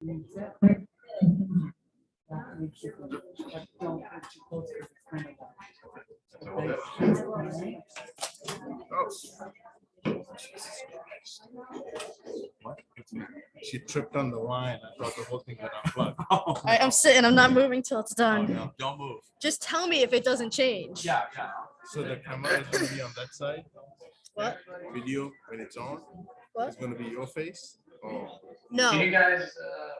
What? She tripped on the line. I thought the whole thing got unplugged. I'm sitting. I'm not moving till it's done. No, don't move. Just tell me if it doesn't change. Yeah. So the camera is gonna be on that side. What? Video when it's on. What? It's gonna be your face. Oh. No. Can you guys,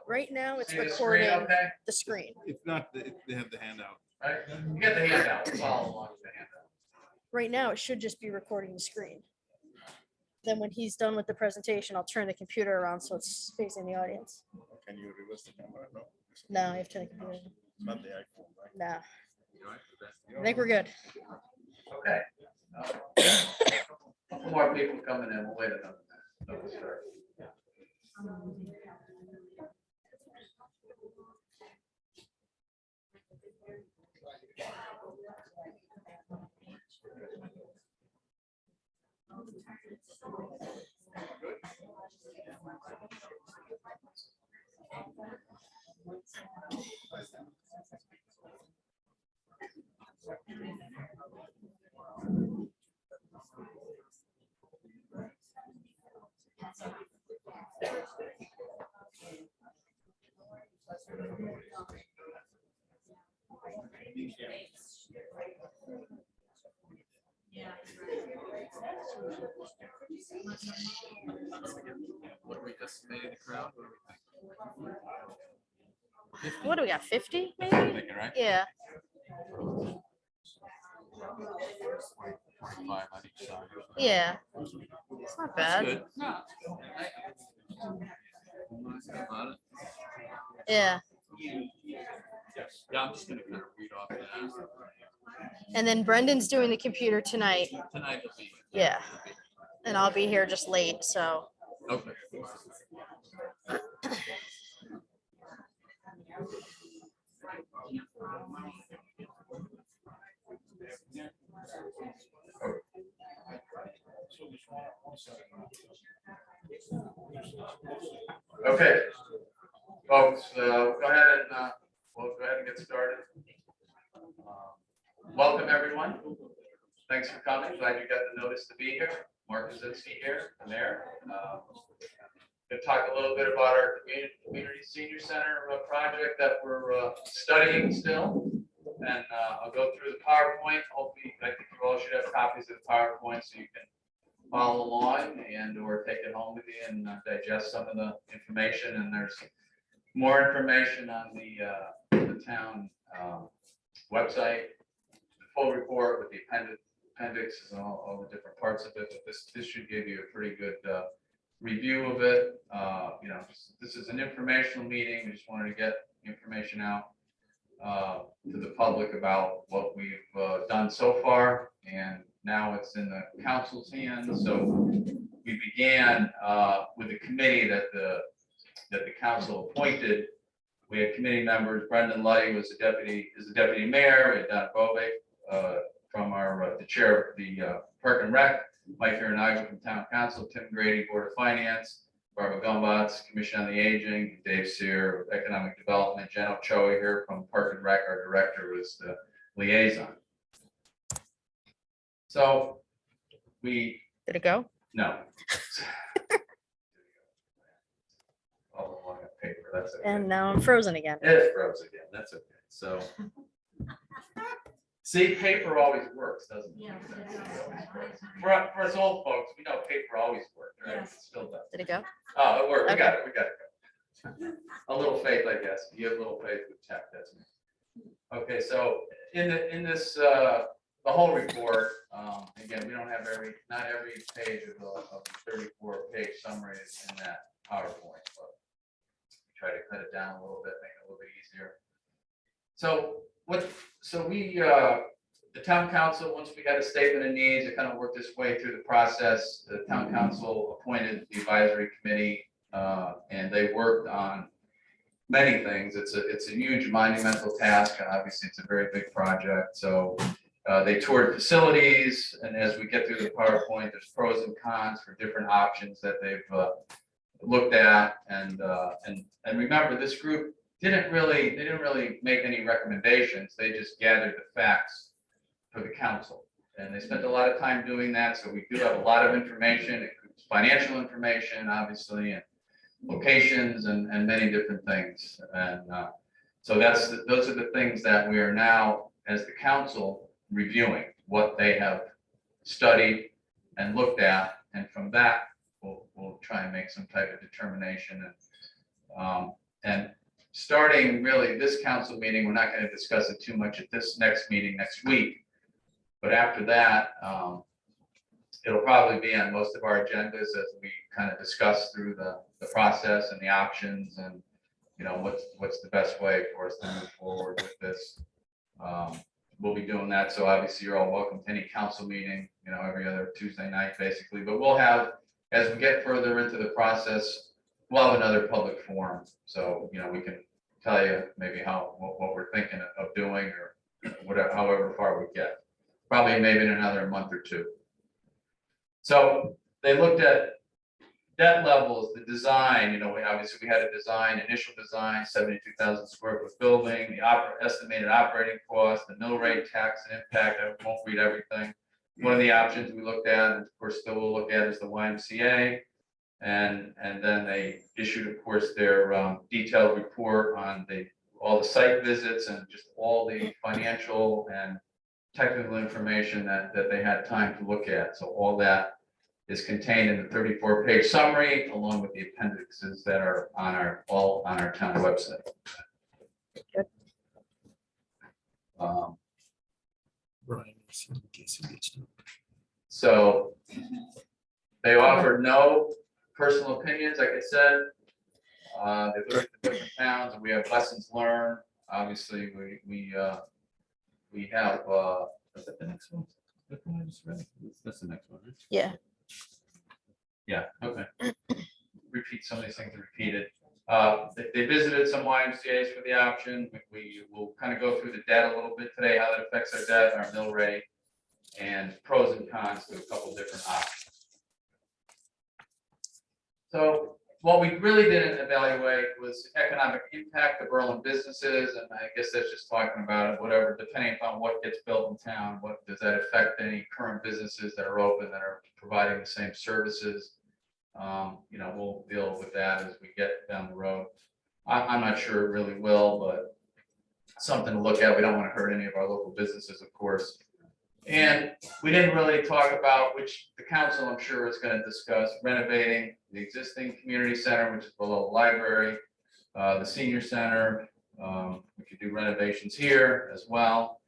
Right now it's see the recording screen okay? the screen. It's not. They have the handout. Right, you get the handout, follow along with the handout. Right now it should just be recording the screen. Then when he's done with the presentation, I'll turn the computer around so it's facing the audience. Can you reverse the camera? No. No, I have to turn the computer. It's not the iPhone, right? No. I think we're good. Okay. Couple more people coming in, we'll wait another minute. We'll start. What we estimated the crowd? What do we got? 50 maybe? Thinking, right? Yeah. 25 on each side. Yeah. It's not bad. Good. Yeah. Yeah, I'm just gonna kind of read off that. And then Brendan's doing the computer tonight. Tonight will be. Yeah. And I'll be here just late, so. Okay. Okay, folks, go ahead and we'll go ahead and get started. Welcome, everyone. Thanks for coming. Glad you got the notice to be here. Mark Kaczynski here, the mayor. Going to talk a little bit about our community senior center project that we're studying still. And I'll go through the PowerPoint. Hopefully, I think you all should have copies of the PowerPoint so you can follow along and or take it home with you and digest some of the information. And there's more information on the town website, the full report with the appendix and all the different parts of it. But this should give you a pretty good review of it. You know, this is an informational meeting. We just wanted to get information out to the public about what we've done so far, and now it's in the council's hands. So we began with a committee that the council appointed. We had committee members. Brendan Luddy was the deputy mayor. We had Don Bovek from the chair of the Park and Rec, Mike Arenado from Town Council, Tim Grady, Board of Finance, Barbara Gumbats, Commission on the Aging, Dave Sear, Economic Development, Jen Ochoa here from Park and Rec, our director, was the liaison. So we. Did it go? No. All along a paper, that's okay. And now I'm frozen again. It froze again, that's okay. So. See, paper always works, doesn't it? Yeah. For us old folks, we know paper always works, right? It still does. Did it go? Oh, it worked. We Okay. got it. We got it. A little faith, I guess. You have a little faith with tech. That's me. Okay, so in this the whole report, again, we don't have not every page of the 34-page summary is in that PowerPoint, but try to cut it down a little bit, make it a little bit easier. So the town council, once we got a statement of needs, it kind of worked its way through the process. The town council appointed the advisory committee, and they worked on many things. It's a huge monumental task, and obviously it's a very big project. So they toured facilities, and as we get through the PowerPoint, there's pros and cons for different options that looked at, and remember, this group they didn't really make any recommendations. They just gathered the facts for the council, and they spent a lot of time doing that. So we do have a lot of information. It includes financial information, obviously, and locations, and many different things. And so those are the things that we are now, as the council, reviewing what they have studied and looked at, and from that we'll try and make some type of determination. And starting really this council meeting, we're not going to discuss it too much at this next meeting next week, but after that, it'll probably be on most of our agendas as we kind of discuss through the process and the options, and what's the best way for us to move forward with this. We'll be doing that. So obviously you're all welcome to any council meeting, every other Tuesday night basically, but we'll have, as we get further into the process, we'll have another public forum. So, we can tell you maybe what we're thinking of doing, or whatever, however far we get, probably maybe in another month or two. So they looked at debt levels, the design, we had a design, initial design, 72,000 square foot building, the estimated operating cost, the mill rate, tax and impact. I won't read everything. One of the options we looked at, and of course still will look at, is the YMCA. And then they issued, of course, their detailed report on all the site visits and just all the financial and technical information that they had time to look at. So all that is contained in the 34-page summary, along with the appendixes that are all on our town website. Good. Brian, in case he gets to it. So they offered no personal opinions, like I said. They looked at the different towns, and we have lessons learned. Obviously, we have. Is that the next one? That's the one I just read? That's the next one, right? Yeah. Yeah. Okay. Repeat some of these things are repeated. They visited some YMCA's for the option. We will kind of go through the debt a little bit today, how that affects our debt, our mill rate, and pros and cons to a couple different options. So what we really didn't evaluate was economic impact of Berlin businesses, and I guess that's just talking about it, whatever, depending upon what gets built in town, what does that affect any current businesses that are open, that are providing the same services. We'll deal with that as we get down the road. I'm not sure it really will, but something to look at. We don't want to hurt any of our local businesses, of course. And we didn't really talk about, which the council, I'm sure, is going to discuss, renovating the existing community center, which is below the library, the senior center. We could do renovations here as well.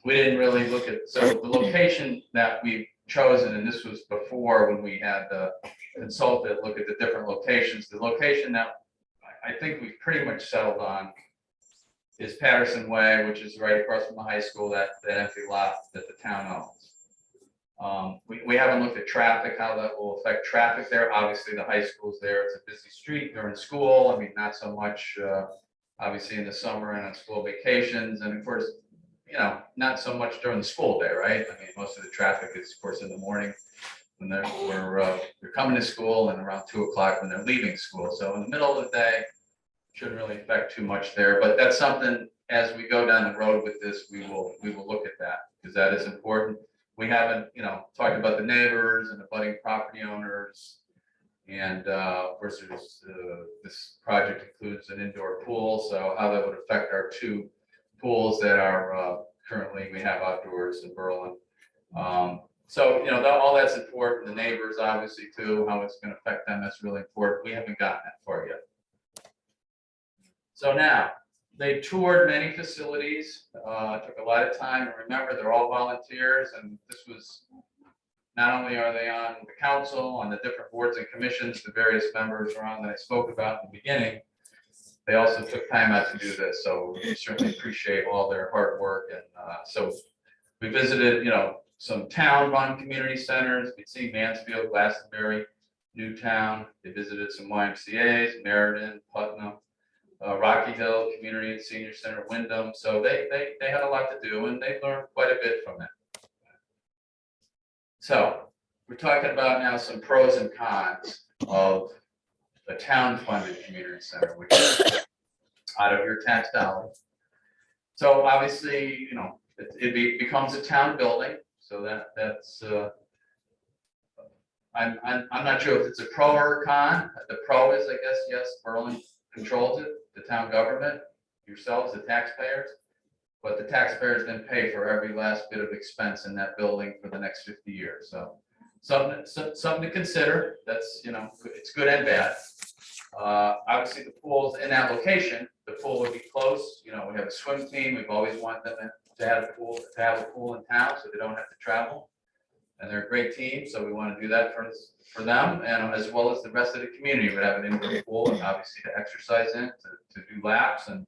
We didn't really look at, so the location that we've chosen, and this was before when we had the consultant look at the different locations. The location that I think we've pretty much settled on is Patterson Way, which is right across from the high school, that empty lot that the town owns. We haven't looked at traffic, how that will affect traffic there. Obviously, the high school's there. It's a busy street during school. I mean, not so much, obviously, in the summer and on school vacations. And of course, not so much during the school day, right? I mean, most of the traffic is, of course, in the morning when they're coming to school, and around 2 o'clock when they're leaving school. So in the middle of the day, shouldn't really affect too much there. But that's something, as we go down the road with this, we will look at that, because that is important. We haven't, talked about the neighbors and the budding property owners. And of course, there's this project includes an indoor pool, so how that would affect our 2 pools that are currently we have outdoors in Berlin. So all that's important. The neighbors, obviously, too, how it's going to affect them, that's really important. We haven't gotten that far yet. So now, they toured many facilities, took a lot of time, and remember, they're all volunteers, and this was, not only are they on the council, on the different boards and commissions, the various members are on that I spoke about in the beginning, they also took time out to do this, so we certainly appreciate all their hard work. And so we visited, some town-run community centers. We'd see Mansfield, Glastonbury, Newtown. They visited some YMCA's, Meriden, Putnam, Rocky Hill Community and Senior Center, Wyndham. So they had a lot to do, and they learned quite a bit from it. So we're talking about now some pros and cons. of a town-funded community center, which is out of your tax dollars. So obviously, you know, becomes a town building, so that's, I'm not sure if it's a pro or a con. The pro is, I guess, yes, Berlin controls it, the town government, yourselves, the taxpayers. But the taxpayers then pay for every last bit of expense in that building for the next 50 years. So something to consider. That's, you know, it's good and bad. Obviously, the pool's in that location. The pool would be close. You know, we have a swim team. We've always wanted them to have a pool in town, so they don't have to travel. And they're a great team, so we want to do that for them, and as well as the rest of the community would have an indoor pool, and obviously to exercise in, to do laps, and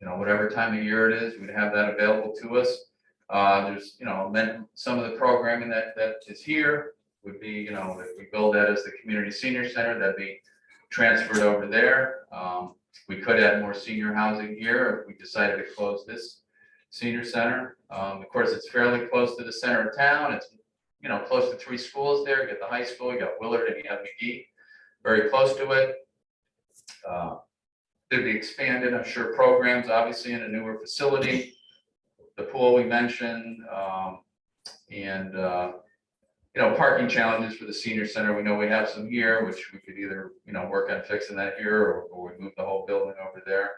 you know, whatever time of year it is, we'd have that available to us. There's, you know, then some of the programming that is here would be, you know, if we build that as the community senior center, that'd be transferred over there. We could add more senior housing here if we decided to close this senior center. Of course, it's fairly close to the center of town. It's, you know, close to 3 schools there. You got the high school, you got Willard, and you have McGee, very close to it. There'd be expanded, I'm sure, programs, obviously, in a newer facility. The pool we mentioned, and you know, parking challenges for the senior center. We know we have some here, which we could either, you know, work on fixing that here, or we move the whole building over there.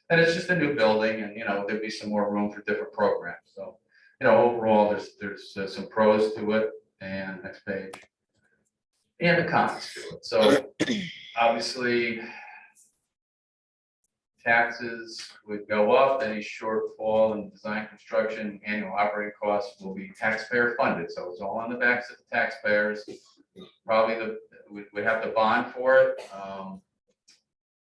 And it's just a new building, and you know, there'd be some more room for different programs. So, you know, overall, there's some pros to it. And next page, and the cons to it. So obviously, taxes would go up. Any shortfall in design, construction, annual operating costs will be taxpayer funded. So it's all on the backs of the taxpayers. Probably we'd have to bond for it.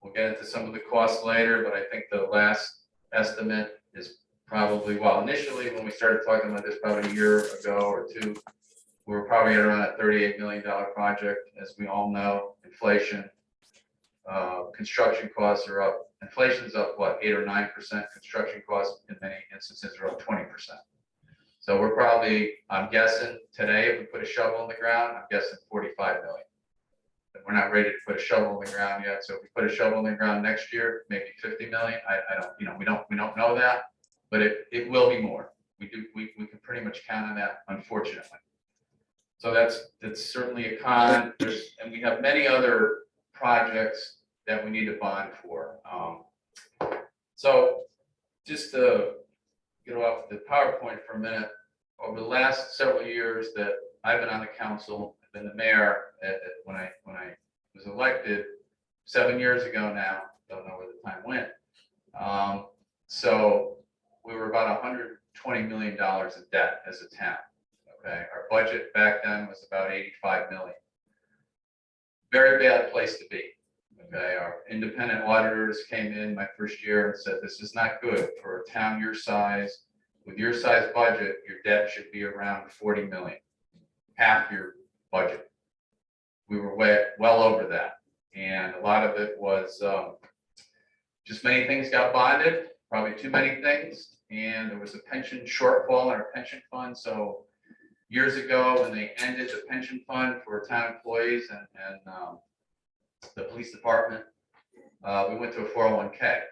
We'll get into some of the costs later, but I think the last estimate is probably, well, initially when we started talking about this probably a year ago or two, we were probably at around a $38 million project. As we all know, inflation, construction costs are up. Inflation's up, what, 8 or 9%. Construction costs in many instances are up 20%. So we're probably, I'm guessing today, if we put a shovel in the ground, I'm guessing 45 million. But we're not ready to put a shovel in the ground yet. So if we put a shovel in the ground next year, maybe 50 million. I don't, you know, we don't know that, but it will be more. We can pretty much count on that, unfortunately. So that's certainly a con. And we have many other projects that we need to bond for. So just to get off the PowerPoint for a minute, over the last several years that I've been on the council, I've been the mayor when I was elected 7 years ago now, don't know where the time went. So we were about $120 million in debt as a town. Okay, our budget back then was about 85 million. Very bad place to be. Okay, our independent auditors came in my first year and said, this is not good for a town your size. With your size budget, your debt should be around 40 million, half your budget. We were well over that. And a lot of it was just many things got bonded, probably too many things. And there was a pension shortfall in our pension fund. So years ago, when they ended the pension fund for town employees and the police department, we went to a 401k.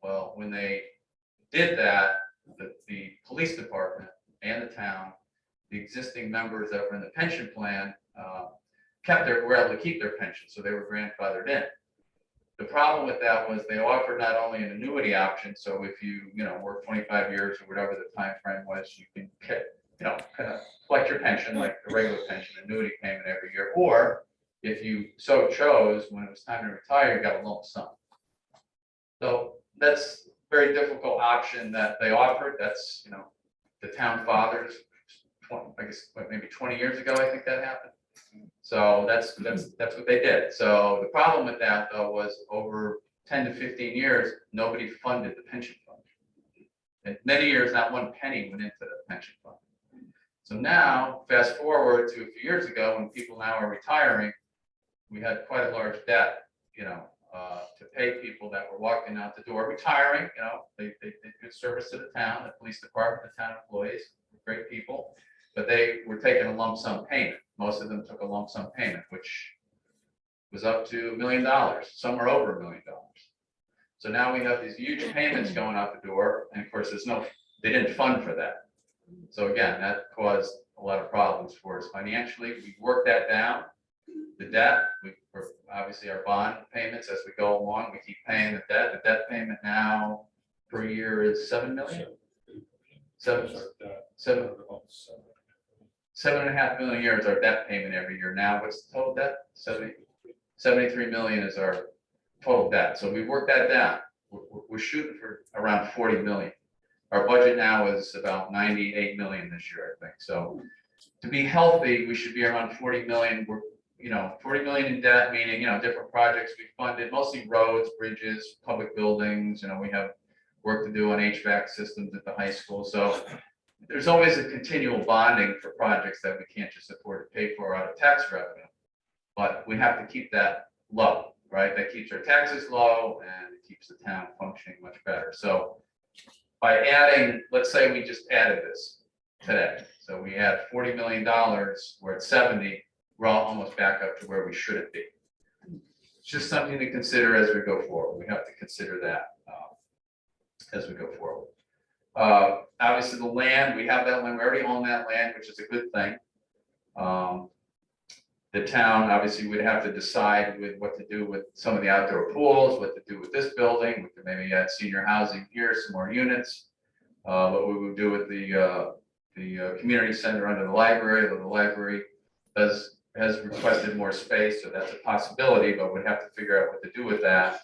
Well, when they did that, the police department and the town, the existing members that were in the pension plan, were able to keep their pension, so they were grandfathered in. The problem with that was they offered not only an annuity option, so if you work 25 years or whatever the time frame was, you can kind of collect your pension like a regular pension, annuity payment every year, or if you so chose, when it was time to retire, you got a lump sum. So that's a very difficult option that they offered. That's the town fathers, I guess maybe 20 years ago, I think that happened. So that's what they did. So the problem with that though was over 10 to 15 years, nobody funded the pension fund. And many years, not one penny went into the pension fund. So now, fast forward to a few years ago, when people now are retiring, we had quite a large debt, to pay people that were walking out the door, retiring. They did good service to the town, the police department, the town employees, great people, but they were taking a lump sum payment. Most of them took a lump sum payment, which was up to $1 million. Some are over $1 million. So now we have these huge payments going out the door, and of course, they didn't fund for that. So again, that caused a lot of problems for us financially. We worked that down. The debt, obviously our bond payments as we go along, we keep paying the debt. The debt payment now per year is $7 million. $7.5 million a year is our debt payment every year. Now, what's the total debt? 73 million is our total debt. So we worked that down. We're shooting for around 40 million. Our budget now is about 98 million this year, I think. So to be healthy, we should be around 40 million. We're, 40 million in debt, meaning, different projects we funded, mostly roads, bridges, public buildings. We have work to do on HVAC systems at the high school. So there's always a continual bonding for projects that we can't just afford to pay for out of tax revenue. But we have to keep that low, right? That keeps our taxes low and it keeps the town functioning much better. So by adding, let's say we just added this today. So we add $40 million, we're at 70, we're almost back up to where we should be. It's just something to consider as we go forward. We have to consider that as we go forward. Obviously the land, we have that land, we already own that land, which is a good thing. The town obviously would have to decide with what to do with some of the outdoor pools, what to do with this building. We could maybe add senior housing here, some more units. What we would do with the community center under the library. The library has requested more space, so that's a possibility, but we'd have to figure out what to do with that.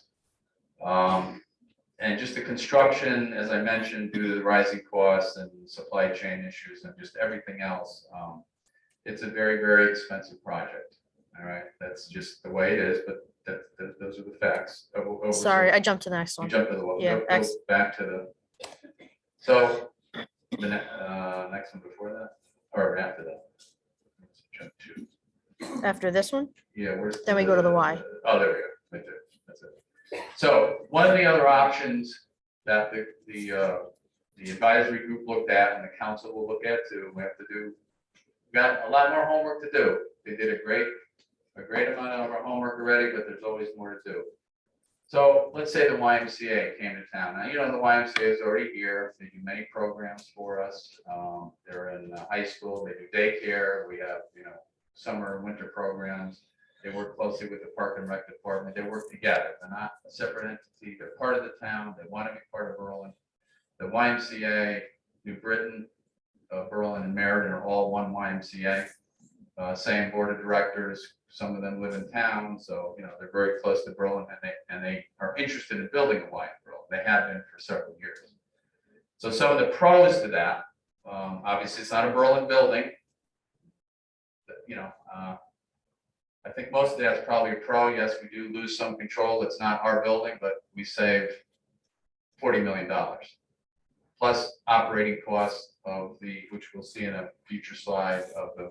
And just the construction, as I mentioned, due to the rising costs and supply chain issues and just everything else, it's a very, very expensive project. All right, that's just the way it is, but those are the facts. Sorry, I jumped to the next You one. jump to the one. Yeah, Go back to the. So the next one before that or after that. Let's jump to. After this one, Yeah, then we go to the Y. Oh, there we go. Right there. That's it. So one of the other options that the advisory group looked at and the council will look at too, we got a lot more homework to do. They did a great amount of our homework already, but there's always more to do. So let's say the YMCA came to town. Now, the YMCA is already here. They do many programs for us. They're in high school. They do daycare. We have, summer and winter programs. They work closely with the Park and Rec department. They work together. They're not a separate entity. They're part of the town. They want to be part of Berlin. The YMCA, New Britain, Berlin and Meriden are all one YMCA. Same board of directors. Some of them live in town, so they're very close to Berlin, and they are interested in building a Y in Berlin. They have been for several years. So some of the pros to that, obviously, it's not a Berlin building. But, I think most of that's probably a pro. Yes, we do lose some control. It's not our building, but we save $40 million. Plus operating costs of which we'll see in a future slide of the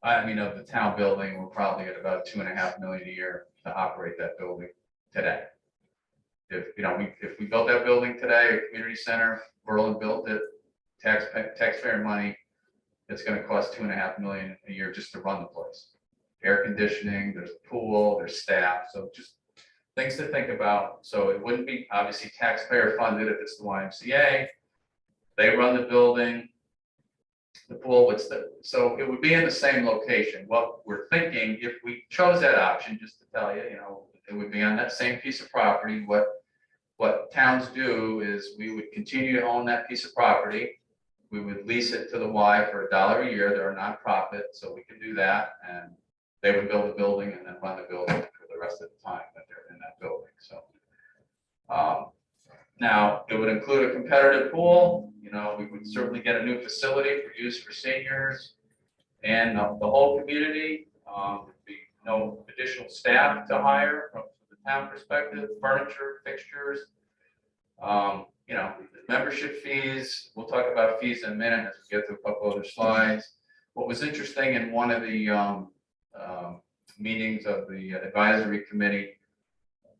of the town building. We're probably at about $2.5 million a year to operate that building today. If we built that building today, a community center, Berlin built it, taxpayer money, it's going to cost $2.5 million a year just to run the place. Air conditioning, there's a pool, there's staff, so just things to think about. So it wouldn't be obviously taxpayer funded if it's the YMCA. They run the building, the pool, so it would be in the same location. What we're thinking, if we chose that option, just to tell you, it would be on that same piece of property. What towns do is we would continue to own that piece of property. We would lease it to the Y for $1 a year. They're a nonprofit, so we can do that. And they would build a building and then run the building for the rest of the time that they're in that building. So now it would include a competitive pool. We would certainly get a new facility for use for seniors and the whole community. There'd be no additional staff to hire from the town perspective, furniture, fixtures, membership fees. We'll talk about fees in a minute as we get to a couple other slides. What was interesting in one of the meetings of the advisory committee,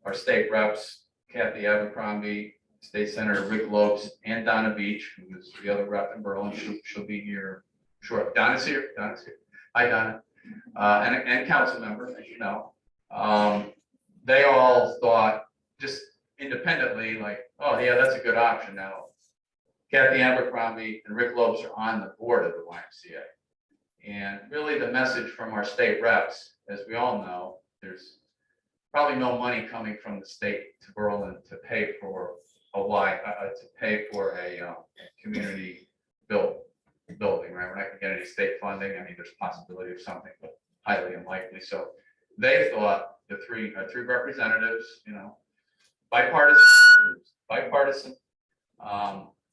our state reps, Kathy Abercrombie, State Senator Rick Lopes, and Donna Beach, who is the other rep in Berlin. She'll be here short. Donna's here. Hi, Donna. And council member, as you know. They all thought, just independently, like, oh yeah, that's a good option. Now, Kathy Abercrombie and Rick Lopes are on the board of the YMCA. And really the message from our state reps, as we all know, there's probably no money coming from the state to Berlin to pay for a community building, right? We're not gonna get any state funding. I mean, there's possibility of something, but highly unlikely. So they thought the three representatives, bipartisan,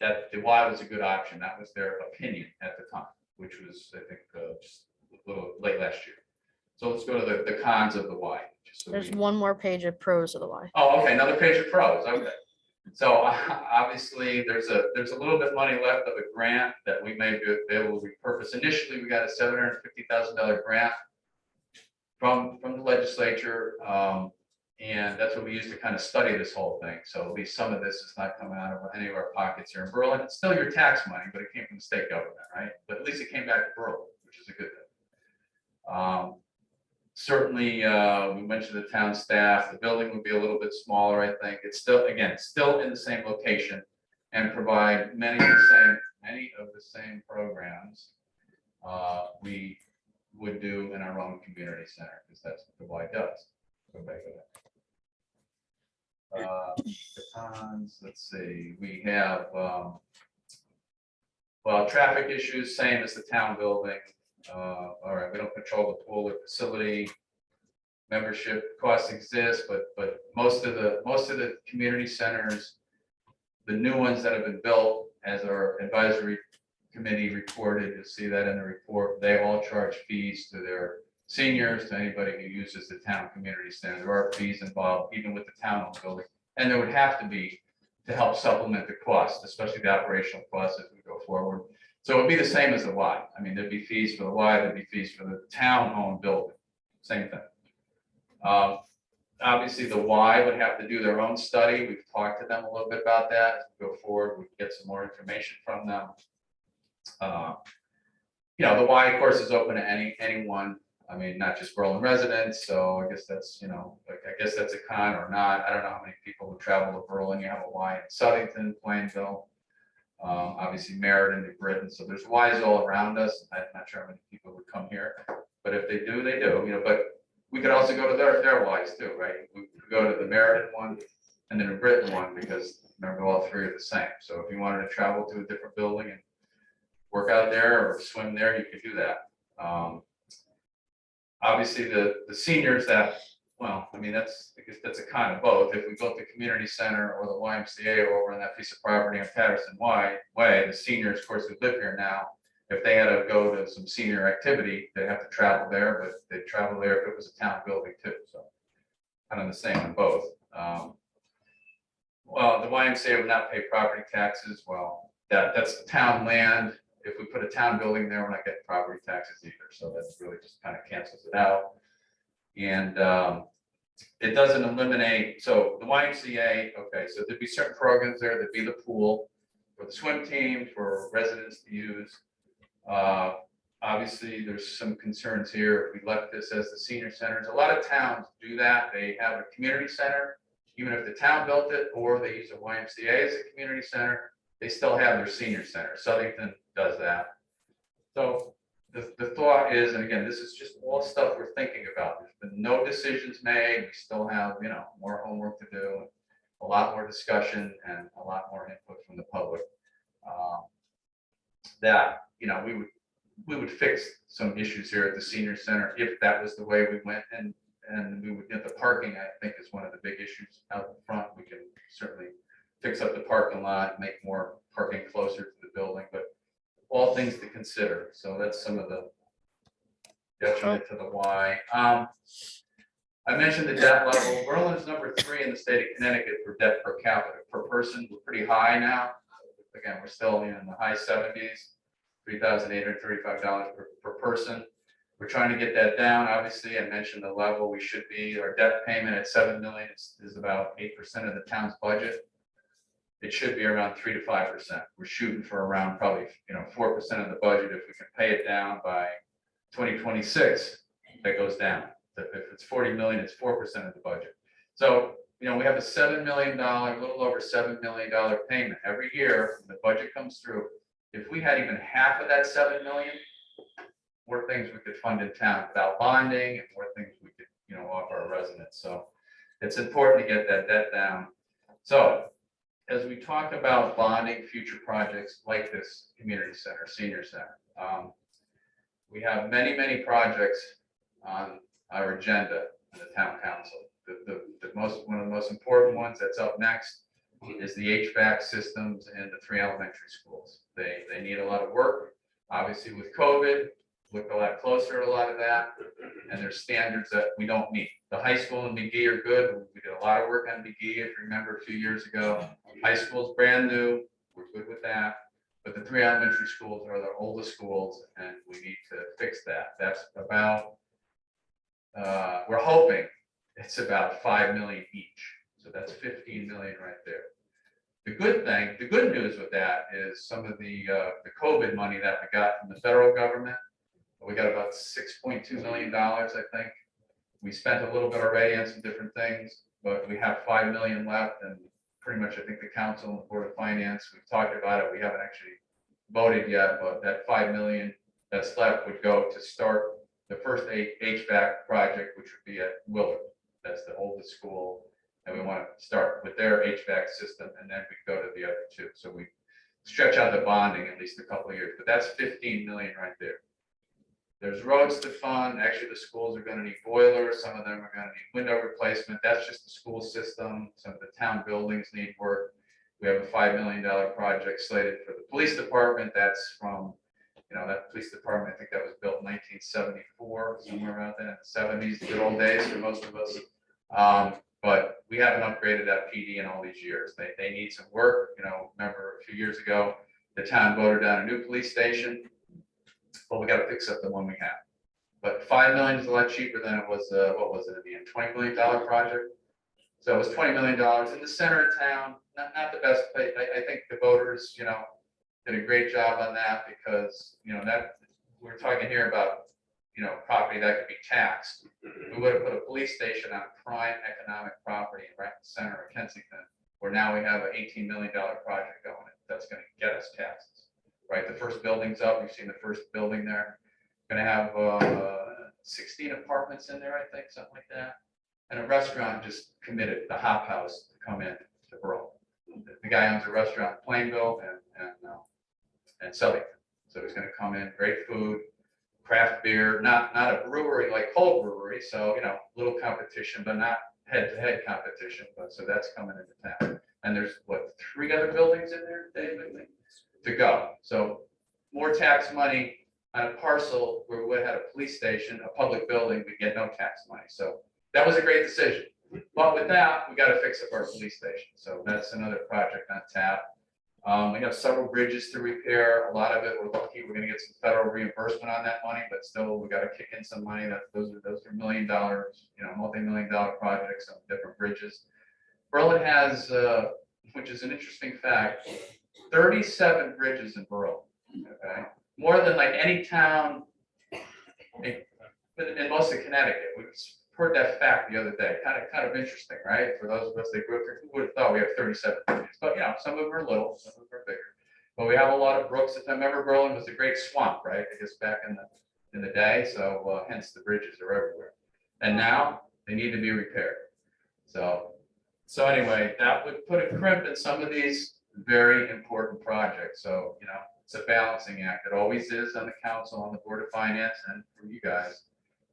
that the Y was a good option. That was their opinion at the time, which was, I think, just a little late last year. So let's go to the cons of the Y. Just so There's we- one more page of pros of the Y. Oh, okay, another page of pros, okay. So obviously, there's a little bit of money left of a grant that we may be able to repurpose. Initially, we got a $750,000 grant from the legislature. And that's what we use to kind of study this whole thing. So at least some of this is not coming out of any of our pockets here in Berlin. It's still your tax money, but it came from the state government, right? But at least it came back to Berlin, which is a good thing. Certainly, we mentioned the town staff. The building would be a little bit smaller, I think. It's still, again, still in the same location and provide many of the same programs we would do in our own community center, because that's what the Y does. Go back to that. The cons, let's see, we have, well, traffic issues, same as the town building. All right, we don't control the pool or facility. Membership costs exist, but most of the community centers, the new ones that have been built, as our advisory committee reported, you'll see that in the report, they all charge fees to their seniors, to anybody who uses the town community center. There are fees involved, even with the town building, and there would have to be to help supplement the cost, especially the operational costs as we go forward. So it'd be the same as the Y. I mean, there'd be fees for the Y, there'd be fees for the town-owned building, same thing. Obviously, the Y would have to do their own study. We've talked to them a little bit about that. As we go forward, we get some more information from them. The Y, of course, is open to anyone. I mean, not just Berlin residents. So I guess that's, I guess that's a con or not. I don't know how many people who travel to Berlin. You have a Y in Southington, Plainville, obviously Meriden, New Britain. So there's Ys all around us. I'm not sure how many people would come here, but if they do, they do. But we could also go to their Ys too, right? We could go to the Meriden one and the New Britain one, because remember, all three are the same. So if you wanted to travel to a different building and work out there or swim there, you could do that. Obviously, the seniors that, well, I mean, I guess that's a kind of both. If we built the community center or the YMCA over on that piece of property on Patterson Way, the seniors, of course, who live here now, if they had to go to some senior activity, they'd have to travel there, but they'd travel there if it was a town building too. So kind of the same in both. Well, the YMCA would not pay property taxes. Well, that's the town land. If we put a town building there, we're not getting property taxes either. So that's really just kind of cancels it out. And it doesn't eliminate, so the YMCA, okay, so there'd be certain programs there. There'd be the pool for the swim team, for residents to use. Obviously, there's some concerns here. If we left this as the senior centers, a lot of towns do that. They have a community center, even if the town built it, or they use a YMCA as a community center, they still have their senior center. Southington does that. So the thought is, and again, this is just all stuff we're thinking about. There's been no decisions made. We still have, more homework to do, a lot more discussion, and a lot more input from the public. That we would fix some issues here at the senior center if that was the way we went, and we would get the parking. I think is one of the big issues out front. We can certainly fix up the parking lot, make more parking closer to the building, but all things to consider. So that's some of the detriment to the Y. I mentioned the debt level. Berlin is number 3 in the state of Connecticut for debt per capita. Per person, we're pretty high now. Again, we're still in the high 70s, $3,835 per person. We're trying to get that down. Obviously, I mentioned the level we should be. Our debt payment at $7 million is about 8% of the town's budget. It should be around 3 to 5%. We're shooting for around probably 4% of the budget. If we can pay it down by 2026, that goes down. If it's 40 million, it's 4% of the budget. So, we have a $7 million, a little over $7 million payment every year. When the budget comes through. If we had even half of that 7 million, more things we could fund in town without bonding, and more things we could, offer our residents. So it's important to get that debt down. So as we talk about bonding future projects like this community center, senior center, we have many, many projects on our agenda in the town council. One of the most important ones that's up next is the HVAC systems in the 3 elementary schools. They need a lot of work. Obviously with COVID, look a lot closer at a lot of that, and there's standards that we don't meet. The high school and McGee are good. We did a lot of work on McGee, if you remember, a few years ago. High school's brand new. We're good with that. But the 3 elementary schools are the oldest schools, and we need to fix that. That's about, we're hoping it's about 5 million each. So that's 15 million right there. The good news with that is some of the COVID money that we got from the federal government. We got about $6.2 million, I think. We spent a little bit already on some different things, but we have 5 million left, and pretty much I think the council and the Board of Finance, we've talked about it. We haven't actually voted yet, but that 5 million that's left would go to start the first HVAC project, which would be at Willard. That's the oldest school, and we want to start with their HVAC system, and then we go to the other 2. So we stretch out the bonding at least a couple of years, but that's 15 million right there. There's roads to fund. Actually, the schools are going to need boilers. Some of them are going to need window replacement. That's just the school system. Some of the town buildings need work. We have a $5 million project slated for the police department. That's from, that police department, I think that was built in 1974, somewhere around there in the 70s, the good old days for most of us. But we haven't upgraded that PD in all these years. They need some work. Remember a few years ago, the town voted down a new police station. But we got to fix up the one we have. But 5 million is a lot cheaper than it was. What was it at the end? $20 million project. So it was $20 million in the center of town. Not the best place. I think the voters, did a great job on that because that we're talking here about property that could be taxed. We would have put a police station on prime economic property right in the center of Kensington, where now we have an $18 million project going. That's going to get us taxes. Right, the first building's up. You've seen the first building there. Going to have 16 apartments in there, I think, something like that. And a restaurant just committed, the Hop House, to come in to Berlin. The guy owns a restaurant in Plainville and Southington. So he's going to come in, great food, craft beer, not a brewery like Cold Brewery. So little competition, but not head-to-head competition. But so that's coming into town. And there's 3 other buildings in there, David? To go. So more tax money on a parcel where we had a police station, a public building, we get no tax money. So that was a great decision. But with that, we got to fix up our police station. So that's another project on tap. We have several bridges to repair. A lot of it, we're lucky, we're going to get some federal reimbursement on that money, but still we got to kick in some money. Those are $1 million, multi-million-dollar projects on different bridges. Berlin has, which is an interesting fact, 37 bridges in Berlin, okay? More than like any town in most of Connecticut. We heard that fact the other day. Kind of interesting, right? For those of us that grew up here, who would have thought we have 37 bridges? But some of them are little, some of them are bigger. But we have a lot of brooks. If I remember, Berlin was a great swamp, right? I guess back in the day. So hence the bridges are everywhere. And now they need to be repaired. So anyway, that would put a crimp in some of these very important projects. So, it's a balancing act. It always is on the council, on the Board of Finance, and for you guys,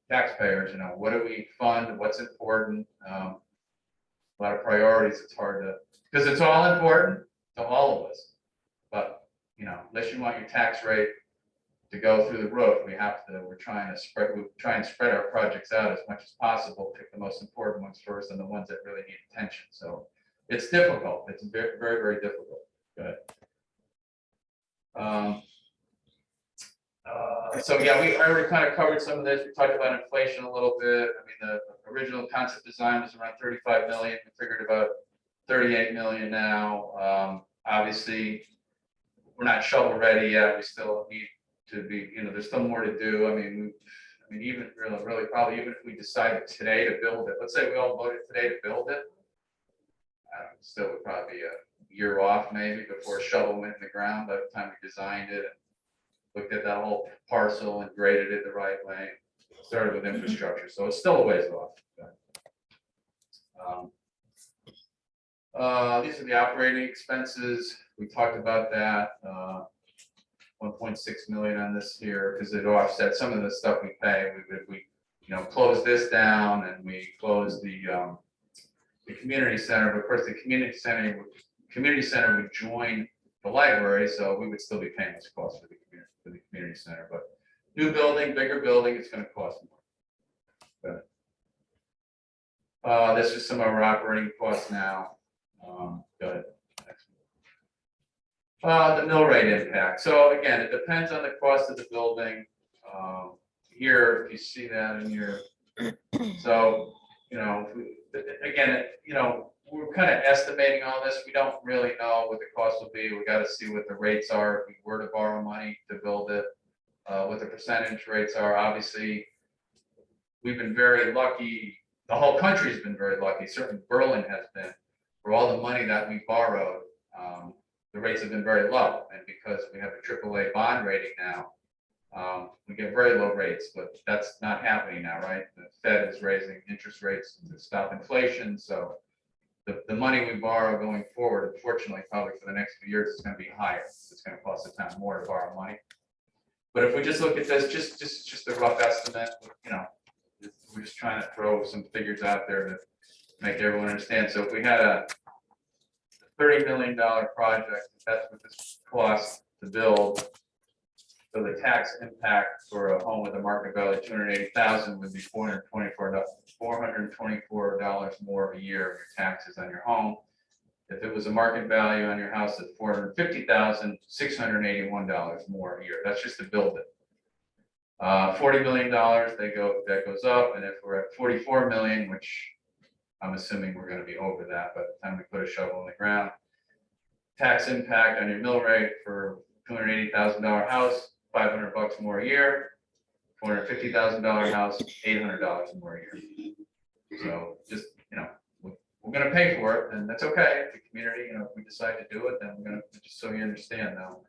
taxpayers, what do we fund? What's important? A lot of priorities. It's hard to, because it's all important to all of us. But, unless you want your tax rate to go through the roof, we're trying and spread our projects out as much as possible, pick the most important ones first and the ones that really need attention. So it's difficult. It's very, very, very difficult. Good. I already kind of covered some of this. We talked about inflation a little bit. I mean, the original concept design was around 35 million. We figured about 38 million now. Obviously, we're not shovel ready yet. We still need to be, there's still more to do. I mean, I mean, even really probably even if we decided today to build it, let's say we all voted today to build it, still would probably be a year off maybe before a shovel went in the ground by the time we designed it and looked at that whole parcel and graded it the right way. Started with infrastructure, so it's still a ways off. These are the operating expenses. We talked about that. 1.6 million on this here because it offsets some of the stuff we pay. We close this down and we close the community center. But of course, the community center would join the library, so we would still be paying this cost for the community center. But new building, bigger building, it's going to cost more. But, this is some of our operating costs now. Go ahead. The mill rate impact. So again, it depends on the cost of the building. Here, if you see that in your, so again, we're kind of estimating all this. We don't really know what the cost will be. We got to see what the rates are if we were to borrow money to build it. What the percentage rates are. Obviously, we've been very lucky. The whole country's been very lucky. Certainly, Berlin has been. For all the money that we borrowed, the rates have been very low. And because we have a AAA bond rating now, we get very low rates. But that's not happening now, right? The Fed is raising interest rates to stop inflation. So the money we borrow going forward, unfortunately, probably for the next few years, is going to be higher. It's going to cost the town more to borrow money. But if we just look at this, just a rough estimate, we're just trying to throw some figures out there to make everyone understand. So if we had a $30 million project, that's what this costs to build. So the tax impact for a home with a market value of $280,000 would be $424 more a year of your taxes on your home. If it was a market value on your house at $450,000, $681 more a year. That's just to build it. $40 million, that goes up, and if we're at 44 million, which I'm assuming we're going to be over that by the time we put a shovel in the ground. Tax impact on your mill rate for $280,000 house, $500 more a year. $450,000 house, $800 more a year. So just we're going to pay for it, and that's okay. If the community, if we decide to do it, then we're going to, just so you understand now.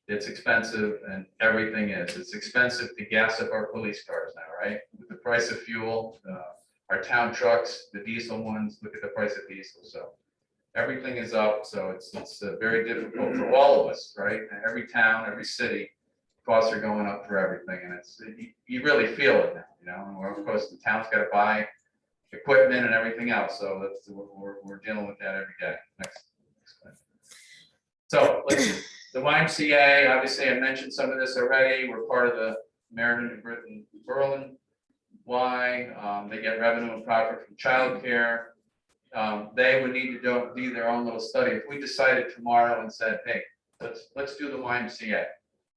It's expensive, and everything is. It's expensive to gas up our police cars now, right? With the price of fuel, our town trucks, the diesel ones, look at the price of diesel. So everything is up. So it's very difficult for all of us, right? Every town, every city, costs are going up for everything, and you really feel it now, And of course, the town's got to buy equipment and everything else. So we're dealing with that every day. Next. So let's see. The YMCA, obviously, I mentioned some of this already. We're part of the Meriden, Britain, Berlin. Why? They get revenue and profit from childcare. They would need to do their own little study. If we decided tomorrow and said, hey, let's do the YMCA.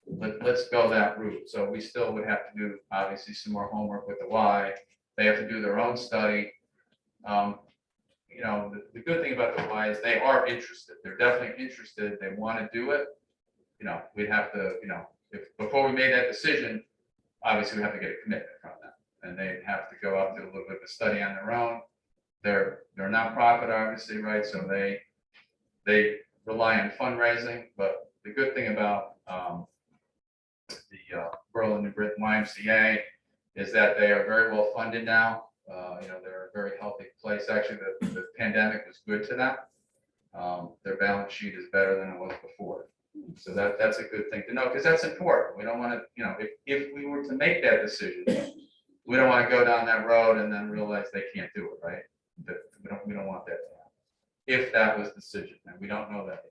Let's go that route. So we still would have to do, obviously, some more homework with the Y. They have to do their own study. The good thing about the Y is they are interested. They're definitely interested. They want to do it. We'd have to, if before we made that decision, obviously we have to get a commitment from them, and they'd have to go out and do a little bit of a study on their own. They're nonprofit, obviously, right? So they rely on fundraising. But the good thing about the Berlin and Britain YMCA is that they are very well funded now. They're a very healthy place. Actually, the pandemic was good to them. Their balance sheet is better than it was before. So that's a good thing to know, because that's important. We don't want to, if we were to make that decision, we don't want to go down that road and then realize they can't do it, right? We don't want that to happen. If that was the decision, and we don't know that.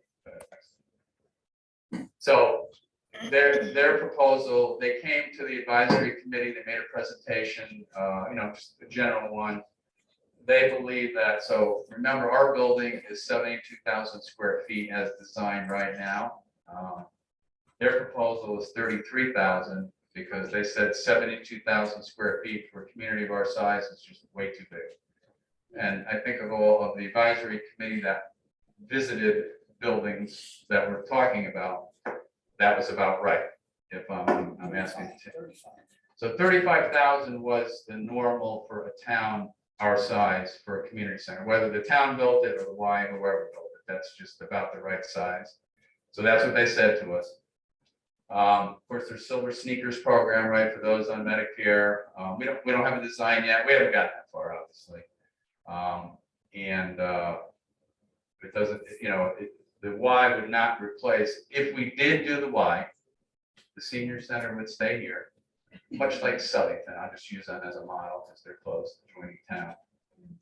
So their proposal, they came to the advisory committee, they made a presentation, just a general one. They believe that, so remember, our building is 72,000 square feet as designed right now. Their proposal is 33,000, because they said 72,000 square feet for a community of our size is just way too big. And I think of all of the advisory committee that visited buildings that we're talking about, that was about right. If I'm asking, So 35,000 was the normal for a town our size for a community center, whether the town built it or the Y or whoever built it, that's just about the right size. So that's what they said to us. Of course, there's Silver Sneakers program, right, for those on Medicare. We don't have a design yet. We haven't gotten that far, obviously. It doesn't, the Y would not replace, if we did do the Y, the senior center would stay here, much like Southington. I'll just use that as a model because they're close to joining town.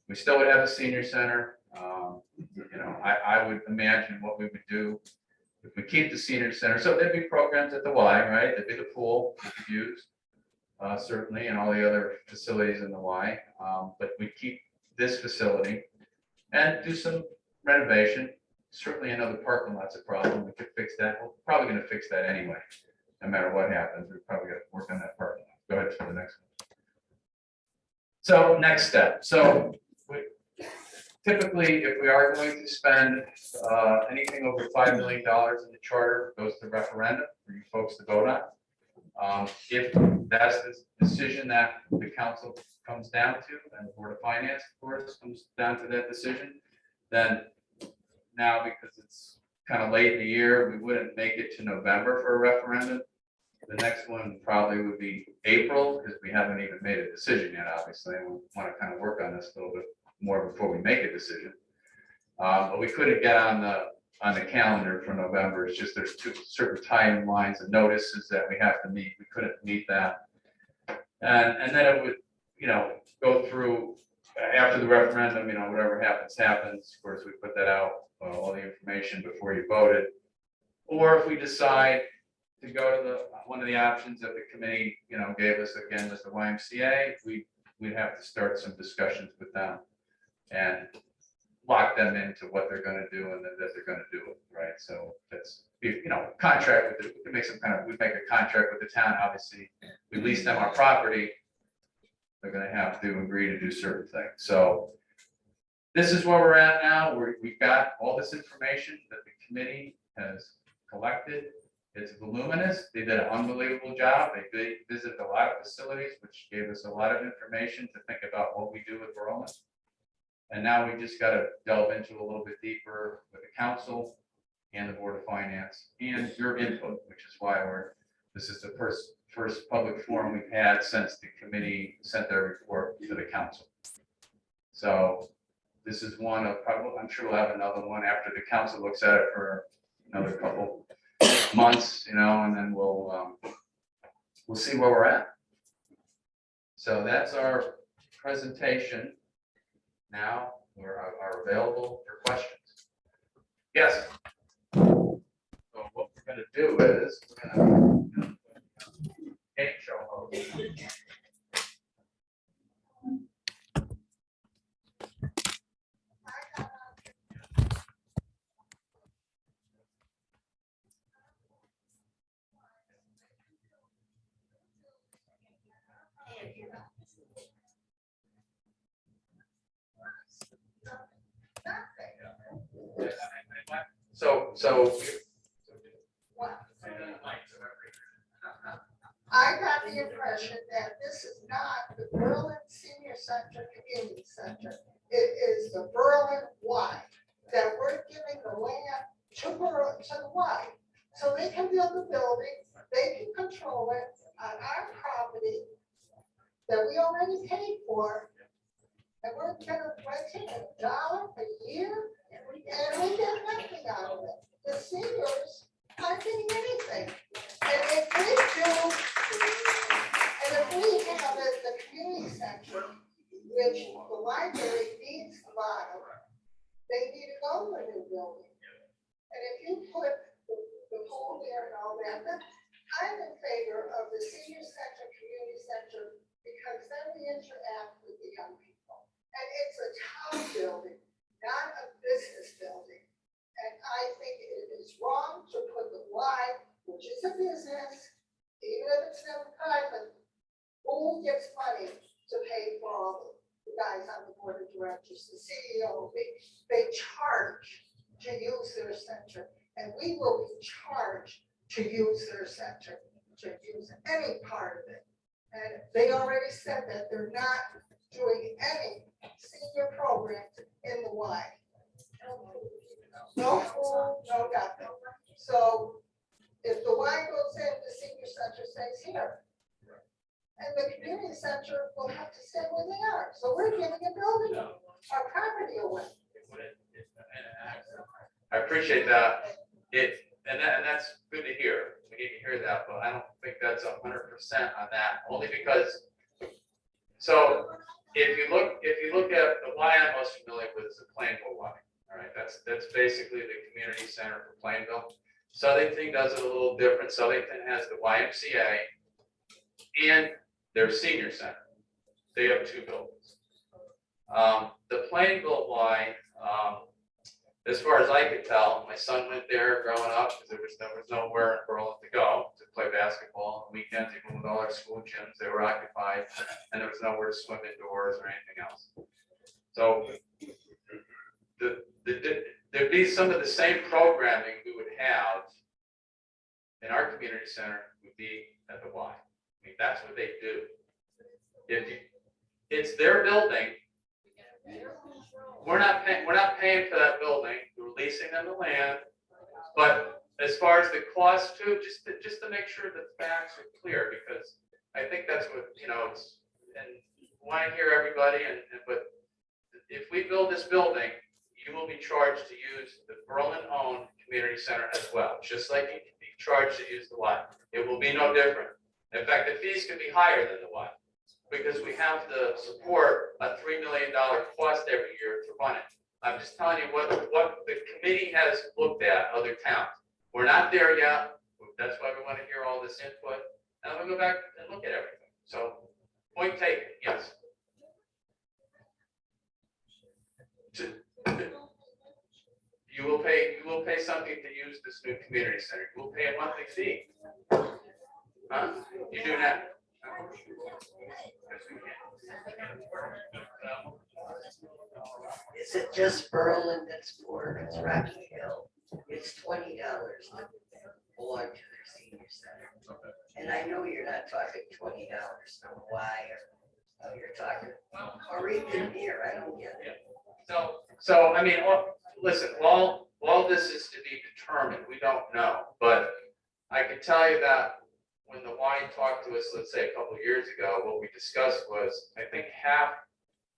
We still would have a senior center. I would imagine what we would do if we keep the senior center. So there'd be programs at the Y, right? There'd be the pool we could use, certainly, and all the other facilities in the Y. But we keep this facility and do some renovation. Certainly another parking lot's a problem. We could fix that. We're probably going to fix that anyway. No matter what happens, we're probably going to work on that parking lot. Go ahead to the next one. So next step. So typically, if we are going to spend anything over $5 million in the charter, it goes to referendum for you folks to vote on. If that's the decision that the council comes down to, and the Board of Finance, of course, comes down to that decision, then now, because it's kind of late in the year, we wouldn't make it to November for a referendum. The next one probably would be April, because we haven't even made a decision yet, obviously. We want to kind of work on this a little bit more before we make a decision. But we couldn't get on the calendar for November. It's just there's certain timelines and notices that we have to meet. We couldn't meet that. And then it would, go through after the referendum, whatever happens. Of course, we put that out, all the information before you voted. Or if we decide to go to one of the options that the committee, gave us, again, was the YMCA, we'd have to start some discussions with them and lock them into what they're going to do and that they're going to do it, right? So that's, contract with we can make we make a contract with the town. Obviously, we lease them our property. They're going to have to agree to do certain things. So this is where we're at now. We've got all this information that the committee has collected. It's voluminous. They did an unbelievable job. They visited a lot of facilities, which gave us a lot of information to think about what we do with Berlin. And now we just got to delve into a little bit deeper with the council and the Board of Finance and your input, which is why this is the first public forum we've had since the committee sent their report to the council. So this is one of probably, I'm sure we'll have another one after the council looks at it for another couple months, and then we'll see where we're at. So that's our presentation. Now we are available for questions. Yes. So what we're going to do is we're going to game show mode. So I got the impression that this is not the Berlin Senior Center Community Center. It is the Berlin Y, that we're giving the land to Berlin, to the Y. So they can build the building, they can control it on our property that we already paid for. And we're gonna rent it $1 a year, and we get nothing out of it. The seniors aren't getting anything. And if we have the community center, which the library needs a lot of, they need to go to a new building. And if you put the pool there and all that, then I'm in favor of the senior center, community center, because then we interact with the young people. And it's a town building, not a business building. And I think it is wrong to put the Y, which is a business, even if it's never private, who gets money to pay for all the guys on the board of directors, the CEO, they charge to use their center. And we will be charged to use their center, to use any part of it. And they already said that they're not doing any senior programs in the Y. No food, no nothing. So if the Y goes in, the senior center stays here. And the community center will have to stay where they are. So we're giving a building, our property away. I appreciate that. And that's good to hear. We need to hear that, but I don't think that's 100% on that, only because, so if you look at the Y I'm most familiar with is the Plainville Y. All right, that's basically the community center for Plainville. Southington does it a little different. Southington has the YMCA and their senior center. They have two buildings. The Plainville Y, as far as I could tell, my son went there growing up because there was nowhere in Berlin to go to play basketball on weekends, even with all our school gyms, they were occupied, and there was nowhere to swim indoors or anything else. So there'd be some of the same programming we would have in our community center would be at the Y. I mean, that's what they do. It's their building. We're not paying for that building. We're leasing them the land. But as far as the cost too, just to make sure that the facts are clear, because I think that's what, it's, and want to hear everybody, but if we build this building, you will be charged to use the Berlin-owned community center as well, just like you can be charged to use the Y. It will be no different. In fact, the fees can be higher than the Y, because we have to support a $3 million cost every year to run it. I'm just telling you what the committee has looked at other towns. We're not there yet. That's why we want to hear all this input. And then we'll go back and look at everything. So, point taken, yes. You will pay something to use this new community center. You will pay a monthly fee. Huh? You do not. Is it just Berlin that's poor? It's Rocky Hill. It's $20 to belong to their senior center. And I know you're not talking $20 no why, or you're talking, or even here, I don't get it. So I mean, listen, all this is to be determined. We don't know, but I can tell you that when the Y talked to us, let's say a couple of years ago, what we discussed was, I think half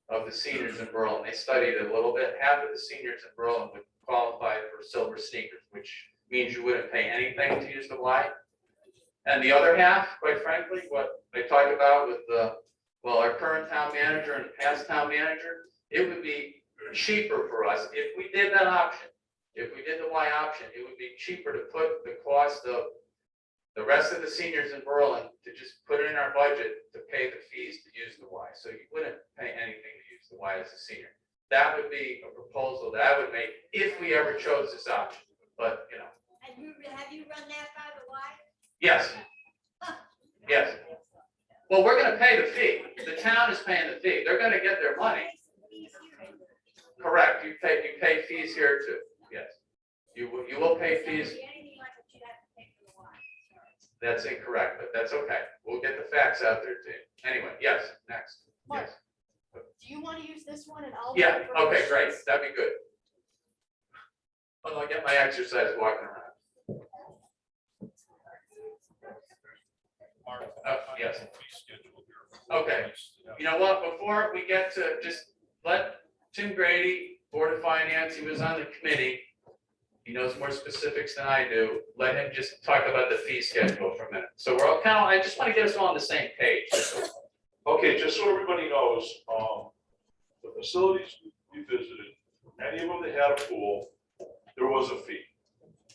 of the seniors in Berlin, they studied it a little bit, half of the seniors in Berlin would qualify for silver sneakers, which means you wouldn't pay anything to use the Y. And the other half, quite frankly, what I talked about with our current town manager and the past town manager, it would be cheaper for us if we did that option. If we did the Y option, it would be cheaper to put the cost of the rest of the seniors in Berlin to just put it in our budget to pay the fees to use the Y. So you wouldn't pay anything to use the Y as a senior. That would be a proposal that I would make if we ever chose this option. But Have you run that by the Y? yes. Yes. Well, we're going to pay the fee. The town is paying the fee. They're going to get their money. Correct. You pay fees here too. Yes. You will pay fees. That's incorrect, but that's okay. We'll get the facts out there too. Anyway, yes, next. Mark, Yes. do you want to use this one and I'll? Yeah, vote for okay, this? great. That'd be good. I'll get my exercise walking around. Yes. Okay. You know what? Before we get to, just let Tim Grady, Board of Finance, he was on the committee. He knows more specifics than I do. Let him just talk about the fee schedule for a minute. So we're all I just want to get us all on the same page. Okay, just so everybody knows, the facilities we visited, many of them that had a pool, there was a fee.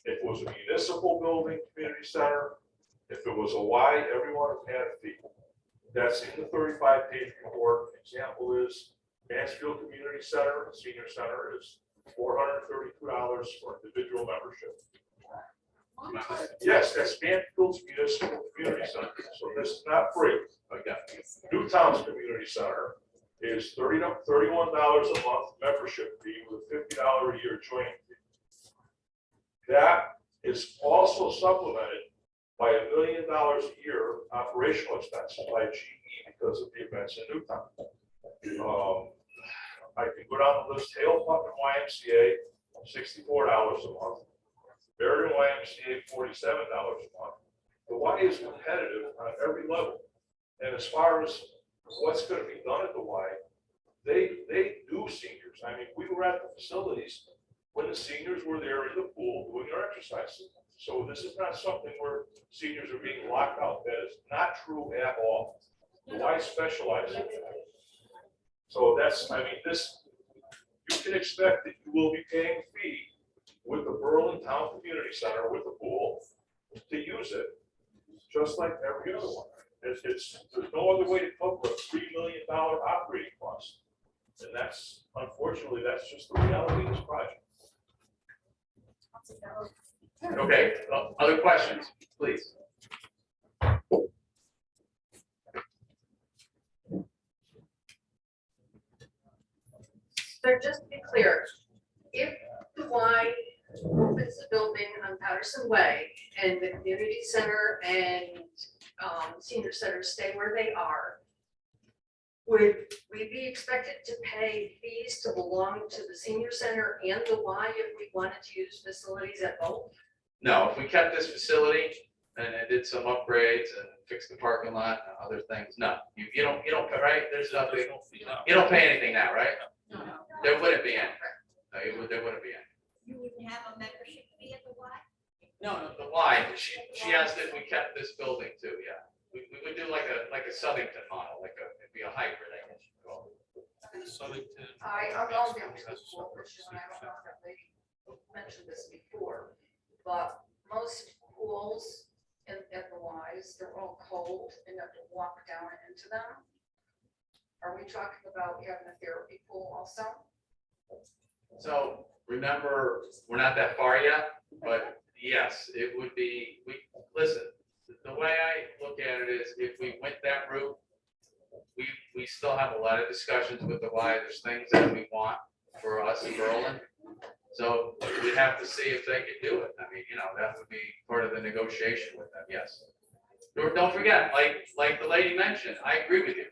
If it was a municipal building, community center, if it was a Y, everyone had a fee. That's in the 35-page report. Example is Mansfield Community Center, Senior Center is $432 for individual membership. Yes, that's Mansfield's Municipal Community Center, so this is not free. Again, Newtown's Community Center is $31 a month membership fee with a $50 a year joining fee. That is also supplemented by $1 million a year operational expenses by GE because of the events in Newtown. I can go down the list, Hale Putnam YMCA, $64 a month. Barry YMCA, $47 a month. The Y is competitive on every level. And as far as what's going to be done at the Y, they do seniors. I mean, we were at the facilities when the seniors were there in the pool doing their exercises. So this is not something where seniors are being locked out. That is not true at all. The Y specializes in that. So that's, I mean, this, you can expect that you will be paying a fee with the Berlin Town Community Center with the pool to use it, just like every other one. There's no other way to cover a $3 million operating cost. And that's, unfortunately, that's just the reality of this project. Okay, other questions, please? So just to be clear, if the Y opens the building on Patterson Way and the community center and senior center stay where they are, would we be expected to pay fees to belong to the senior center and the Y if we wanted to use facilities at both? No, if we kept this facility and it did some upgrades and fixed the parking lot and other things, no, you don't pay, right? There's nothing, you don't pay anything now, right? No. There wouldn't be any. No, there wouldn't be any. You wouldn't have a membership fee at the Y? No, the why, she asked if we kept this building too, yeah. We would do like a Southington model, it'd be a hybrid, I guess you call it. Southington. I'm all down to the school, Christian, I don't know if that lady mentioned this before, but most pools at the Ys, they're all cold and you have to walk down into them. Are we talking about having a therapy pool also? So remember, we're not that far yet, but yes, it would be, listen, the way I look at it is if we went that route, we still have a lot of discussions with the Y. There's things that we want for us in Berlin. So we'd have to see if they could do it. I mean, that would be part of the negotiation with them, yes. Don't forget, like the lady mentioned, I agree with you.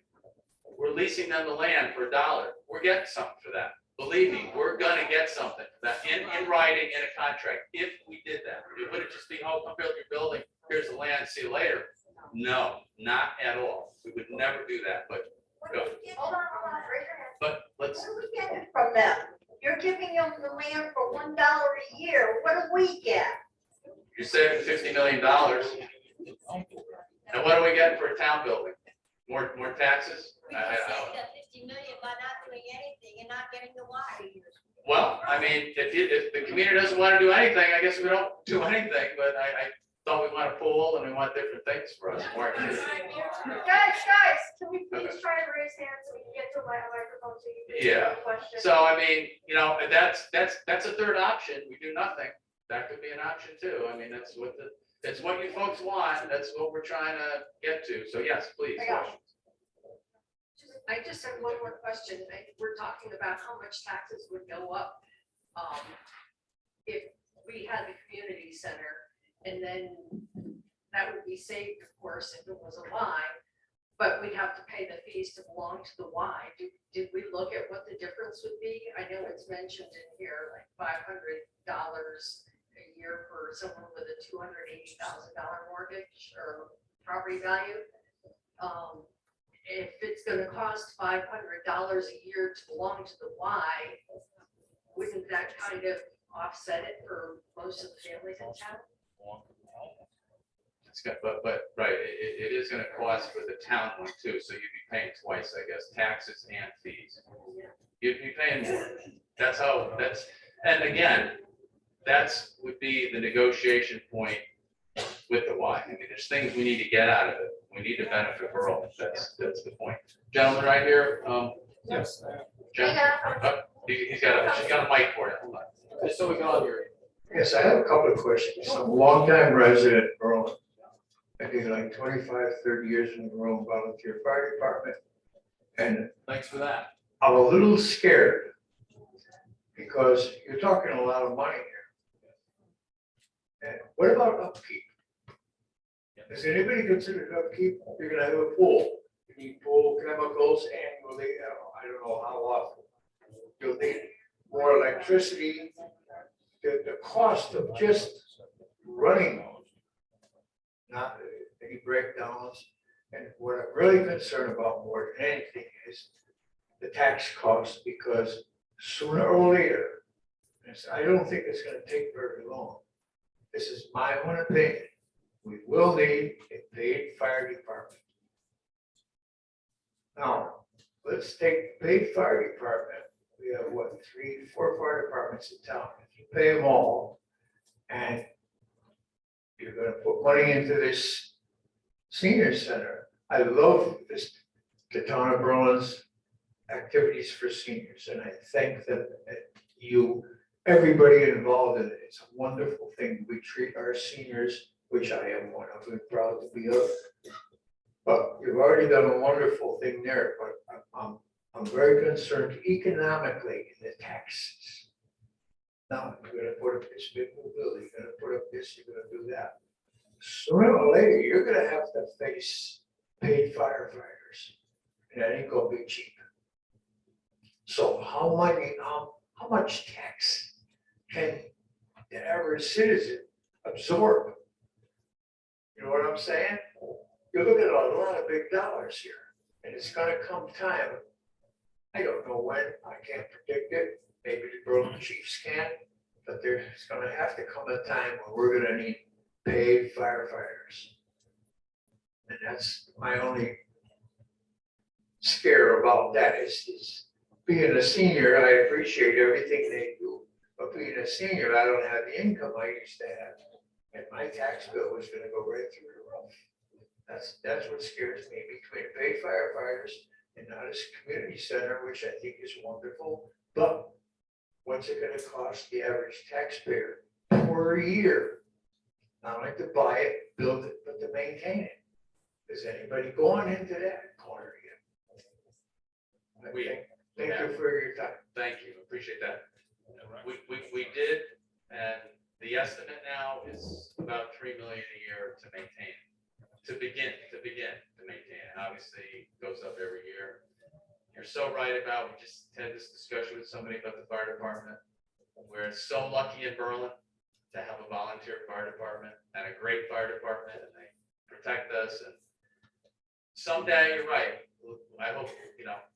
We're leasing them the land for $1. We're getting something for that. Believe me, we're gonna get something for that in writing in a contract, if we did that. It wouldn't just be, oh, come build your building, here's the land, see you later. No, not at all. We would never do that, but go. Hold on, raise your hand. But let's, What are we getting from them? You're giving them the land for $1 a year. What do we get? you're saving $50 million. And what are we getting for a town building? More taxes? We can save that 50 million by not doing anything and not getting the Y. Well, I mean, if the community doesn't want to do anything, I guess we don't do anything, but I thought we want a pool and we want different things for us. More activities. Guys, can we please try to raise hands so we can get to my microphone so you can Yeah. ask a question? So I mean, that's a third option. We do nothing. That could be an option too. I mean, that's what you folks want. That's what we're trying to get to. So yes, please. I got it. I just have one more question. We're talking about how much taxes would go up if we had the community center, and then that would be saved, of course, if it was a Y, but we'd have to pay the fees to belong to the Y. Did we look at what the difference would be? I know it's mentioned in here, like $500 a year for someone with a $280,000 mortgage or property value. If it's gonna cost $500 a year to belong to the Y, wouldn't that kind of offset it for most of the families in town? It's good, but right, it is gonna cost for the town one too, so you'd be paying twice, I guess, taxes and fees. You'd be paying more. And again, would be the negotiation point with the Y. I mean, there's things we need to get out of it. We need to benefit Berlin. That's the point. Gentleman right here, Yes. she's got a mic for you. Hold on. Just so we can all hear you. Yes, I have a couple of questions. I'm a longtime resident of Berlin. I did like 25, 30 years in the Berlin Volunteer Fire Department. And Thanks for that. I'm a little scared because you're talking a lot of money here. And what about upkeep? Does anybody consider upkeep? You're gonna have a pool. You need pool chemicals annually, I don't know how often. You'll need more electricity. The cost of just running those, not any breakdowns. And what I'm really concerned about more than anything is the tax cost, because sooner or later, I don't think it's gonna take very long. This is my own opinion. We will need a paid fire department. Now, let's take the paid fire department. We have what, 3, 4 fire departments in town. If you pay them all and you're gonna put money into this senior center. I love this, the town of Berlin's activities for seniors, and I thank them, you, everybody involved in it. It's a wonderful thing. We treat our seniors, which I am one of, and proud to be of. But you've already done a wonderful thing there, but I'm very concerned economically in the taxes. Now, you're gonna put up this big new building, you're gonna put up this, you're gonna do that. Sooner or later, you're gonna have to face paid firefighters, and that ain't gonna be cheap. So how much tax can the average citizen absorb? You know what I'm saying? You're looking at a lot of big dollars here, and it's gonna come time. I don't know when, I can't predict it, maybe the Berlin Chiefs can, but there's gonna have to come a time when we're gonna need paid firefighters. And that's my only scare about that is being a senior, I appreciate everything they do, but being a senior, I don't have the income I used to have. And my tax bill was gonna go right through the roof. That's what scares me, between paid firefighters and now this community center, which I think is wonderful, but what's it gonna cost the average taxpayer per year? Not only to buy it, build it, but to maintain it. Is anybody going into that corner yet? Thank you for your time. Thank you, appreciate that. We did, and the estimate now is about 3 million a year to maintain. To begin to maintain, and obviously it goes up every year. You're so right about, we just had this discussion with somebody about the fire department. We're so lucky in Berlin to have a volunteer fire department and a great fire department, and they protect us. And someday, you're right, I hope,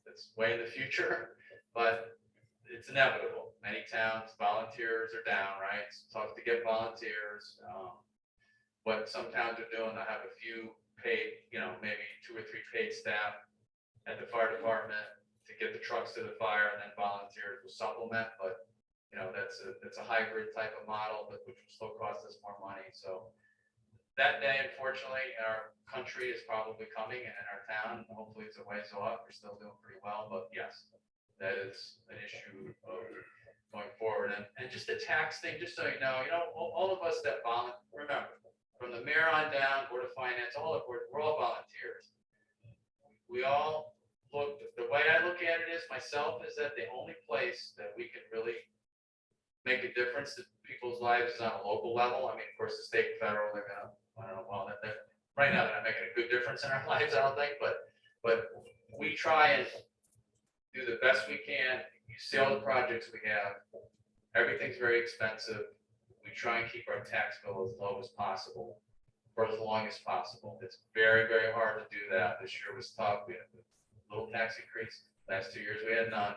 it's way in the future, but it's inevitable. Many towns, volunteers are down, right? It's tough to get volunteers. What some towns are doing, I have a few paid, maybe 2 or 3 paid staff at the fire department to get the trucks to the fire, and then volunteers will supplement. But that's a hybrid type of model, but which will still cost us more money. So that day, unfortunately, in our country is probably coming, and in our town, hopefully it's a ways off. We're still doing pretty well, but yes, that is an issue of going forward. And just the tax thing, just so you know, all of us that remember, from the mayor on down, Board of Finance, all of we're all volunteers. We all look, the way I look at it is myself, is that the only place that we can really make a difference to people's lives is on a local level. I mean, of course, the state and federal, they're gonna, I don't know, well, right now they're not making a good difference in our lives, I don't think, but we try and do the best we can. You see all the projects we have, everything's very expensive. We try and keep our tax bill as low as possible for as long as possible. It's very, very hard to do that. This year was tough. We had a little tax increase. Last 2 years we had none,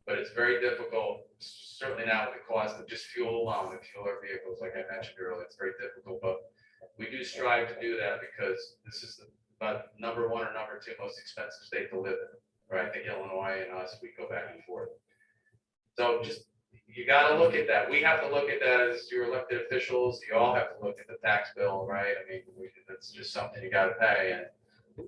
but it's very difficult. Certainly now with the cost of just fuel alone, and fuel our vehicles, like I mentioned earlier, it's very difficult. But we do strive to do that because this is about number 1 or number 2 most expensive state to live in. Right? I think Illinois and us, we go back and forth. So you got to look at that. We have to look at that as your elected officials. You all have to look at the tax bill, right? I mean, that's just something you got to pay. And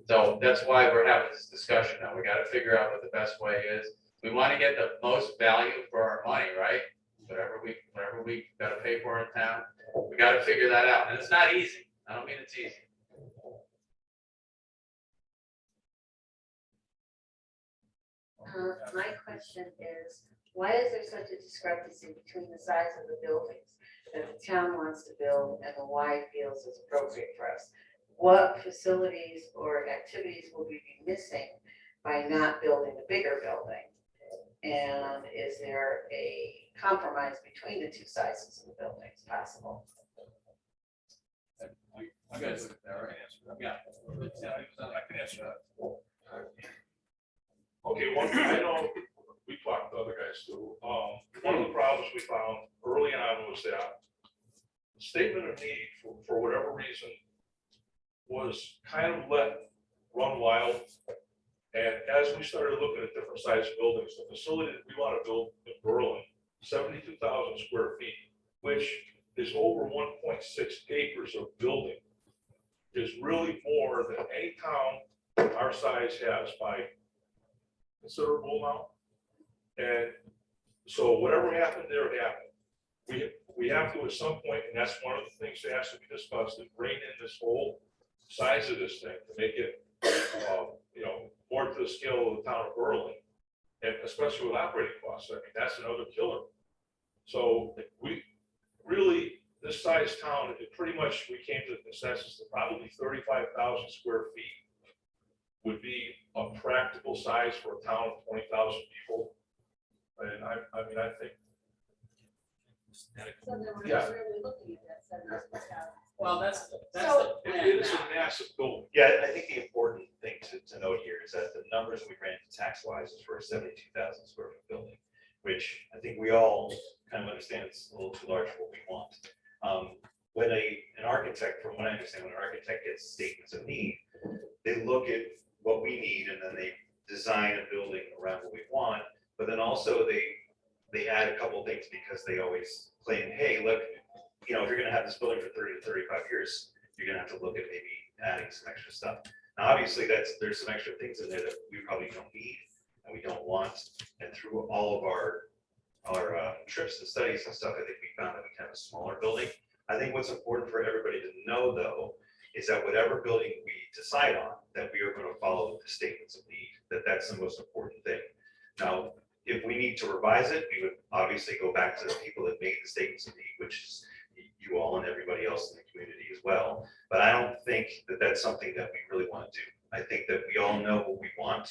so that's why we're having this discussion now. We got to figure out what the best way is. We want to get the most value for our money, right? Whatever we got to pay for in town, we got to figure that out. And it's not easy. I don't mean it's easy. My question is, why is there such a discrepancy between the size of the buildings that the town wants to build and the Y feels is appropriate for us? what facilities or activities will we be missing by not building a bigger building? And is there a compromise between the two sizes of the buildings possible? I guys look at that, right? Yeah. I can answer that. Okay, one, I know, we talked to other guys too. One of the problems we found early on was that the statement of need, for whatever reason, was kind of let run wild. And as we started looking at different size buildings, the facility that we want to build in Berlin, 72,000 square feet, which is over 1.6 acres of building, is really more than any town our size has by considerable amount. And so whatever happened there happened. We have to at some point, and that's one of the things that has to be discussed, is bring in this whole size of this thing to make it, more to the scale of the town of Berlin. And especially with operating costs, I mean, that's another killer. So we really, this size town, it pretty much, we came to the consensus that probably 35,000 square feet would be a practical size for a town of 20,000 people. And I mean, I think. So then we're Yeah. not really looking at that 70,000. Well, that's So- the It plan is a now. massive building. Yeah, I think the important thing to note here is that the numbers we ran tax wise is for a 72,000 square foot building, which I think we all kind of understand it's a little too large for what we want. When an architect, from what I understand, when an architect gets statements of need, they look at what we need and then they design a building around what we want. But then also they add a couple of things because they always claim, hey, look, if you're gonna have this building for 30 to 35 years, you're gonna have to look at maybe adding some extra stuff. Now, obviously, there's some extra things in there that we probably don't need and we don't want. And through all of our trips and studies and stuff, I think we found that we can have a smaller building. I think what's important for everybody to know, though, is that whatever building we decide on, that we are going to follow the statements of need, that's the most important thing. Now, if we need to revise it, we would obviously go back to the people that made the statements of need, which is you all and everybody else in the community as well. But I don't think that that's something that we really want to do. I think that we all know what we want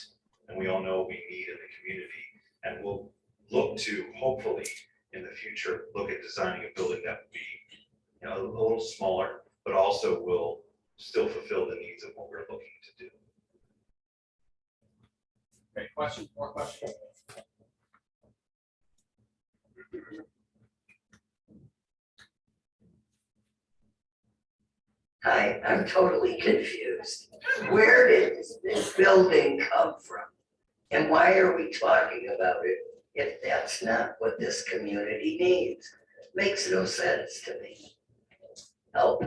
and we all know what we need in the community. And we'll look to, hopefully, in the future, look at designing a building that would be a little smaller, but also will still fulfill the needs of what we're looking to do. Okay, question, more questions? Hi, I'm totally confused. Where did this building come from? And why are we talking about it if that's not what this community needs? Makes no sense to me. Help.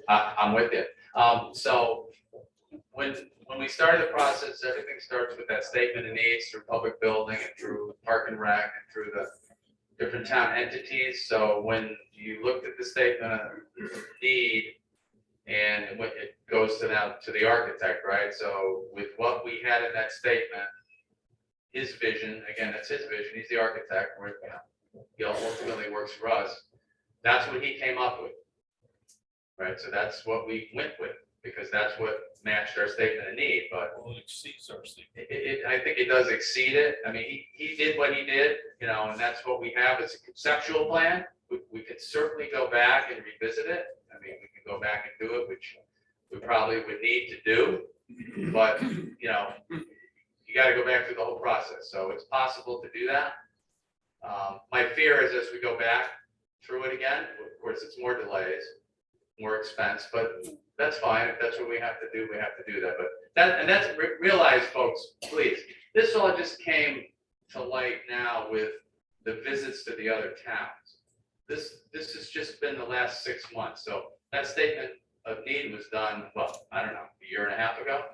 I'm with you. So when we started the process, everything starts with that statement of needs through public building and through Park and Rec and through the different town entities. So when you looked at the statement of need and it goes to now to the architect, right? So with what we had in that statement, his vision, again, that's his vision. He's the architect. He ultimately works for us. That's what he came up with, right? So that's what we went with because that's what matched our statement of need. But Well, it exceeds our statement. I think it does exceed it. I mean, he did what he did, and that's what we have as a conceptual plan. We could certainly go back and revisit it. I mean, we could go back and do it, which we probably would need to do. But, you got to go back through the whole process. So it's possible to do that. My fear is as we go back through it again, of course, it's more delays, more expense, but that's fine. If that's what we have to do, we have to do that. But realize, folks, please, this all just came to light now with the visits to the other towns. This has just been the last 6 months. So that statement of need was done, well, I don't know, a year and a half ago?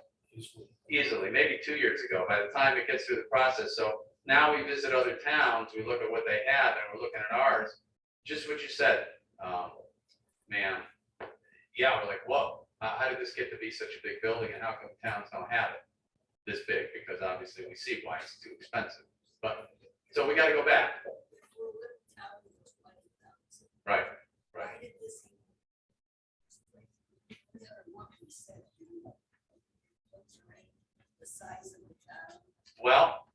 Easily, maybe 2 years ago, by the time it gets through the process. So now we visit other towns, we look at what they have, and we're looking at ours. Just what you said, ma'am. Yeah, we're like, whoa, how did this get to be such a big building, and how come towns don't have it this big? Because obviously we see why it's too expensive. But so we got to go back. Right. Well,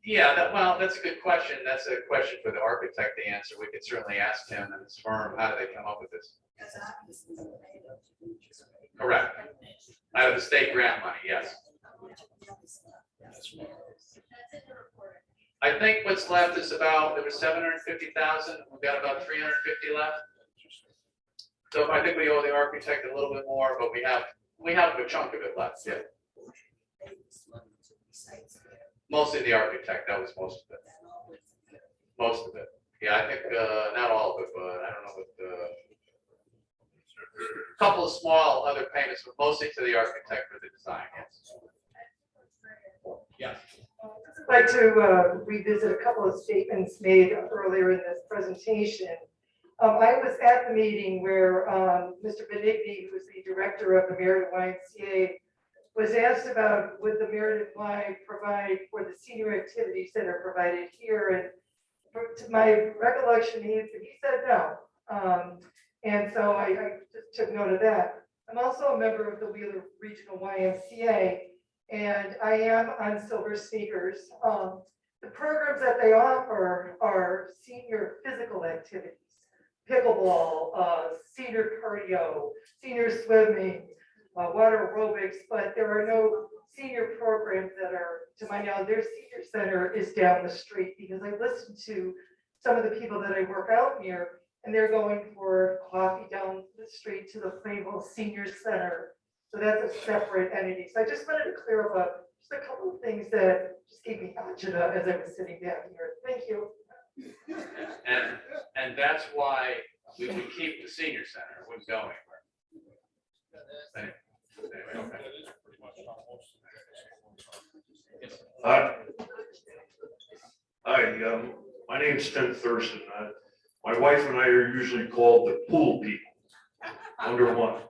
yeah, that's a good question. That's a question for the architect to answer. We could certainly ask him and his firm, how do they come up with this? Correct. Out of the state grant money, yes. I think what's left is about, there was 750,000, we've got about 350 left. So I think we owe the architect a little bit more, but we have a chunk of it left, yeah. Mostly the architect, that was most of it. Most of it. Yeah, I think, not all of it, but I don't know what a couple of small other payments, but mostly to the architect for the design, yes. Yeah. I'd like to revisit a couple of statements made earlier in this presentation. I was at the meeting where Mr. Benigni, who was the director of the Meriden YMCA, was asked about would the Meriden Y provide for the senior activities that are provided here, and to my recollection, he said no. And so I just took note of that. I'm also a member of the Wheeler Regional YMCA, and I am on Silver Sneakers. The programs that they offer are senior physical activities, pickleball, senior cardio, senior swimming, water aerobics, but there are no senior programs that are, to my knowledge, their senior center is down the street, because I listened to some of the people that I work out near, and they're going for coffee down the street to the Plainville Senior Center. So that's a separate entity. So I just wanted to clear up just a couple of things that just gave me agita as I was sitting down here. Thank you. And that's why we would keep the senior center, it wouldn't go anywhere. Anyway, okay. Hi, my name's Tim Thurston. My wife and I are usually called the pool people, under one.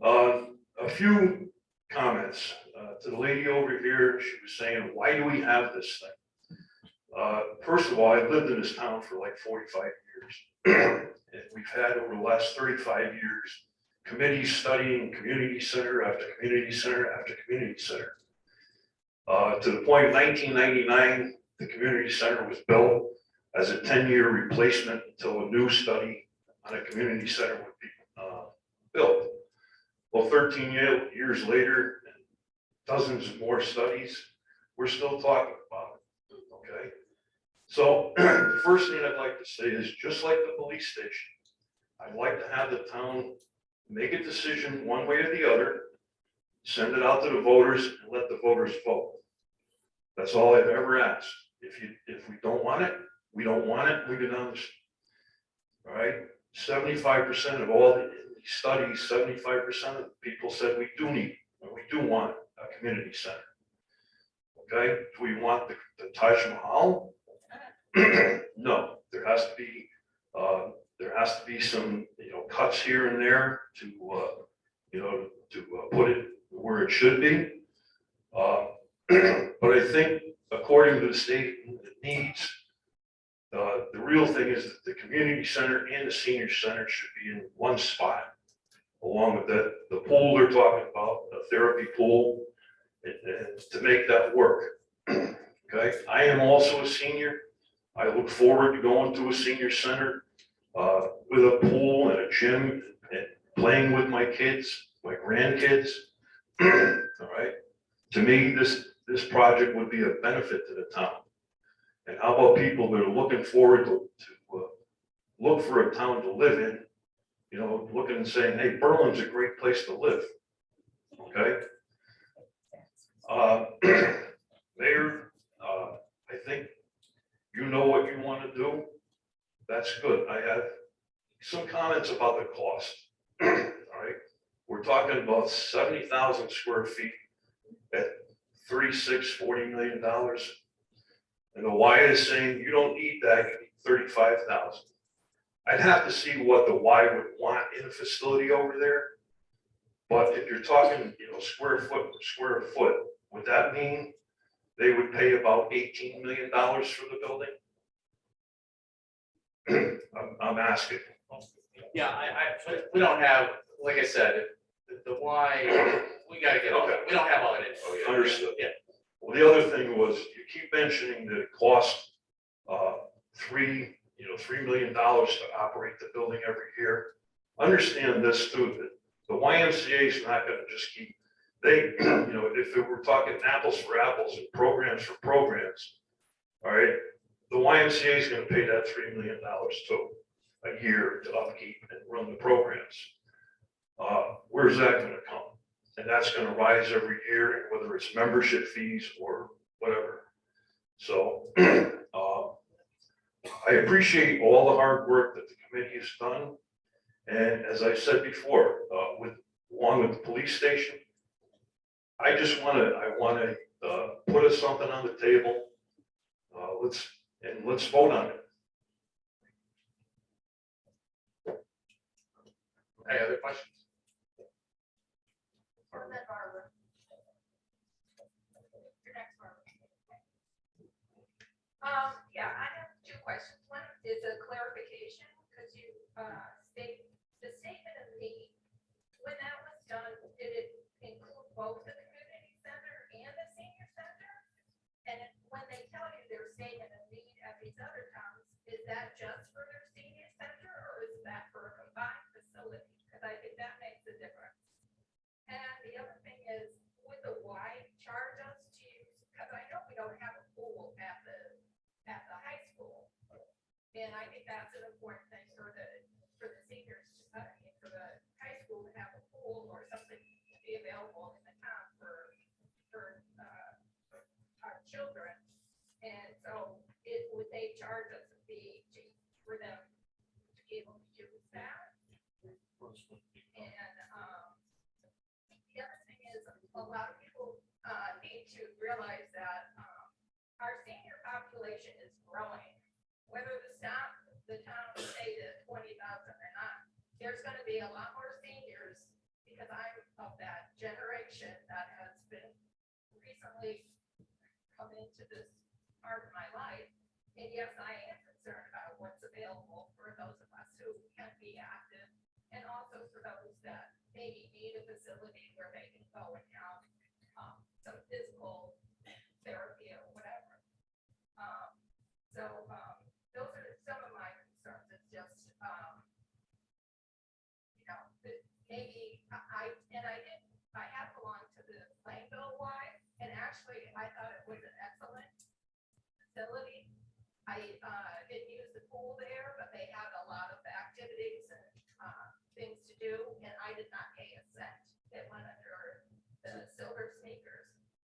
A few comments to the lady over here. She was saying, why do we have this thing? First of all, I've lived in this town for like 45 years. And we've had over the last 35 years, committees studying community center after community center after community center. To the point of 1999, the community center was built as a 10-year replacement until a new study on a community center would be built. Well, 13 years later, dozens of more studies, we're still talking about it, okay? So the first thing I'd like to say is, just like the police station, I'd like to have the town make a decision one way or the other, send it out to the voters and let the voters vote. That's all I've ever asked. If we don't want it, we don't want it, we go down the street. All right, 75% of all the studies, 75% of the people said we do need, and we do want a community center. Okay, do we want the Taj Mahal? No, there has to be some, cuts here and there to, put it where it should be. But I think according to the state needs, the real thing is that the community center and the senior center should be in one spot, along with the pool they're talking about, the therapy pool, and to make that work. Okay, I am also a senior. I look forward to going to a senior center with a pool and a gym and playing with my kids, my grandkids. All right, to me, this project would be a benefit to the town. And how about people that are looking forward to look for a town to live in, looking and saying, hey, Berlin's a great place to live, okay? Mayor, I think you know what you want to do. That's good. I have some comments about the cost, all right? We're talking about 70,000 square feet at $40 million. And the Y is saying you don't need that, you need 35,000. I'd have to see what the Y would want in a facility over there. But if you're talking, square foot per square foot, would that mean they would pay about $18 million for the building? I'm asking. Yeah, we don't have, like I said, the why, we gotta get all that, we don't have all that info yet. Understood. Yeah. Well, the other thing was, you keep mentioning that it costs, $3 million to operate the building every year. Understand this too, that the YMCA is not gonna just keep, if we're talking apples for apples and programs for programs, all right, the YMCA is gonna pay that $3 million too, a year to upkeep and run the programs. Where's that gonna come? And that's gonna rise every year, whether it's membership fees or whatever. So, I appreciate all the hard work that the committee has done. And as I said before, along with the police station, I wanna put us something on the table. Let's vote on it. Any other questions? And then Barbara. Your next, Barbara. Yeah, I have two questions. One is a clarification, because you state the statement of need. When that was done, did it include both the community center and the senior center? And when they tell you their statement of need at these other towns, is that just for their senior center, or is that for a combined facility? Because I think that makes a difference. And the other thing is, would the Y charge us to use, because I know we don't have a pool at the high school. And I think that's an important thing for the seniors, for the high school to have a pool or something to be available in the town for our children. And so would they charge us a fee for them to be able to use that? And the other thing is, a lot of people need to realize that our senior population is growing. Whether the town say that 20,000 or not, there's going to be a lot more seniors, because I'm of that generation that has been recently come into this part of my life. And yes, I am concerned about what's available for those of us who can be active, and also for those that maybe need a facility where they can go and have some physical therapy or whatever. Those are some of my concerns. It's just, that maybe I have belonged to the Plainville Y, and actually I thought it was an excellent facility. I didn't use the pool there, but they had a lot of activities and things to do, and I did not pay a cent. It went under the silver sneakers.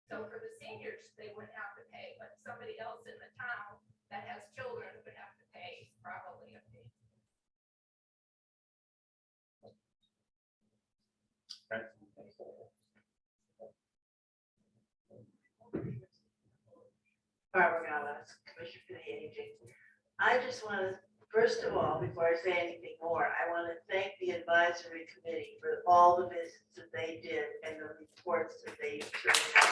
So for the seniors, they wouldn't have to pay, but somebody else in the town that has children would have to pay probably a fee. Barbara Gallas, Commissioner for the Aging. I just want to, first of all, before I say anything more, I want to thank the advisory committee for all the visits that they did and the reports that they turned out.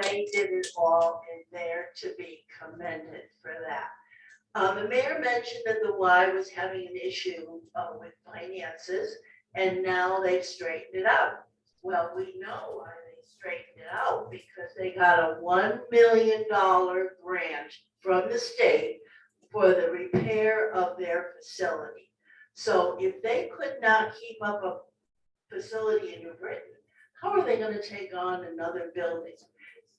They did it all, and they're to be commended for that. The mayor mentioned that the Y was having an issue with finances, and now they've straightened it out. Well, we know why they straightened it out, because they got a $1 million grant from the state for the repair of their facility. So if they could not keep up a facility in New Britain, how are they going to take on another building?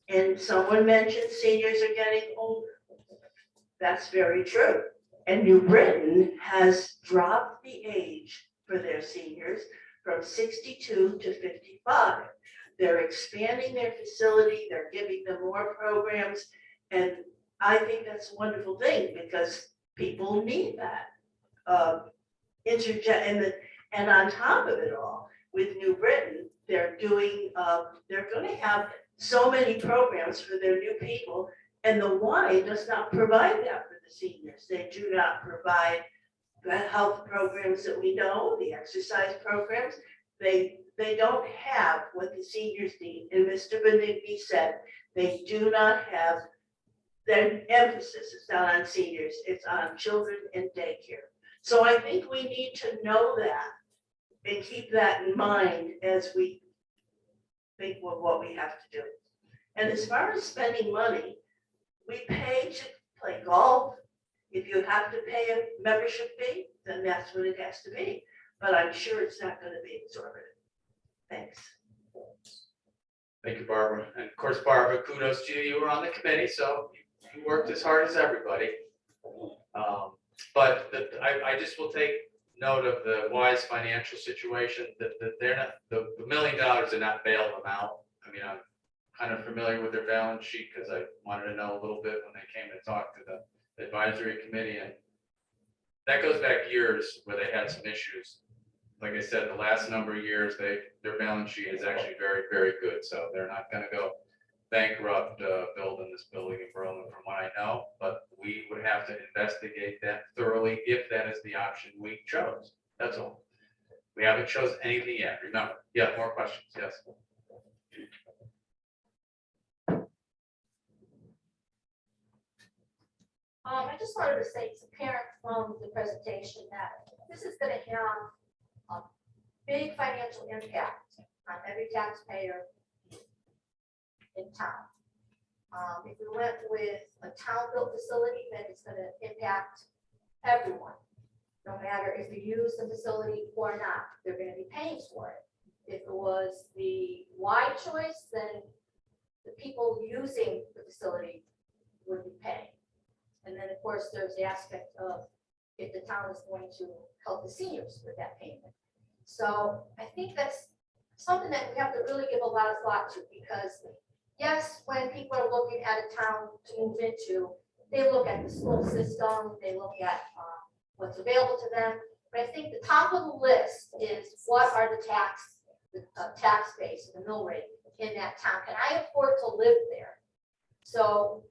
And someone mentioned seniors are getting older. That's very true. And New Britain has dropped the age for their seniors from 62 to 55. They're expanding their facility, they're giving them more programs, and I think that's a wonderful thing, because people need that. And on top of it all, with New Britain, they're going to have so many programs for their new people, and the Y does not provide that for the seniors. They do not provide the health programs that we know, the exercise programs. They don't have what the seniors need. And Mr. Benigni said, they do not have, their emphasis is not on seniors, it's on children and daycare. So I think we need to know that and keep that in mind as we think of what we have to do. And as far as spending money, we pay to play golf. If you have to pay a membership fee, then that's what it has to be. But I'm sure it's not gonna be exorbitant. Thanks. Thank you, Barbara. And of course, Barbara, kudos to you. You were on the committee, so you worked as hard as everybody. But I just will take note of the Wise financial situation, that they're not, the $1 million did not bail them out. I mean, I'm kind of familiar with their balance sheet because I wanted to know a little bit when they came to talk to the advisory committee, and that goes back years where they had some issues. Like I said, the last number of years, their balance sheet is actually very, very good. So they're not going to go bankrupt building this building in Berlin, from what I know. But we would have to investigate that thoroughly if that is the option we chose. That's all. We haven't chosen anything yet. Remember. Yeah, more questions. Yes. I just wanted to say it's apparent from the presentation that this is going to have a big financial impact on every taxpayer in town. If we went with a town-built facility, then it's going to impact everyone. No matter if you use the facility or not, they're going to be paying for it. If it was the wide choice, then the people using the facility would be paying. And then, of course, there's the aspect of if the town is going to help the seniors with that payment. So I think that's something that we have to really give a lot of thought to, because yes, when people are looking at a town to move into, they look at the school system, they look at what's available to them. But I think the top of the list is what are the tax base, the mill rate in that town. Can I afford to live there? So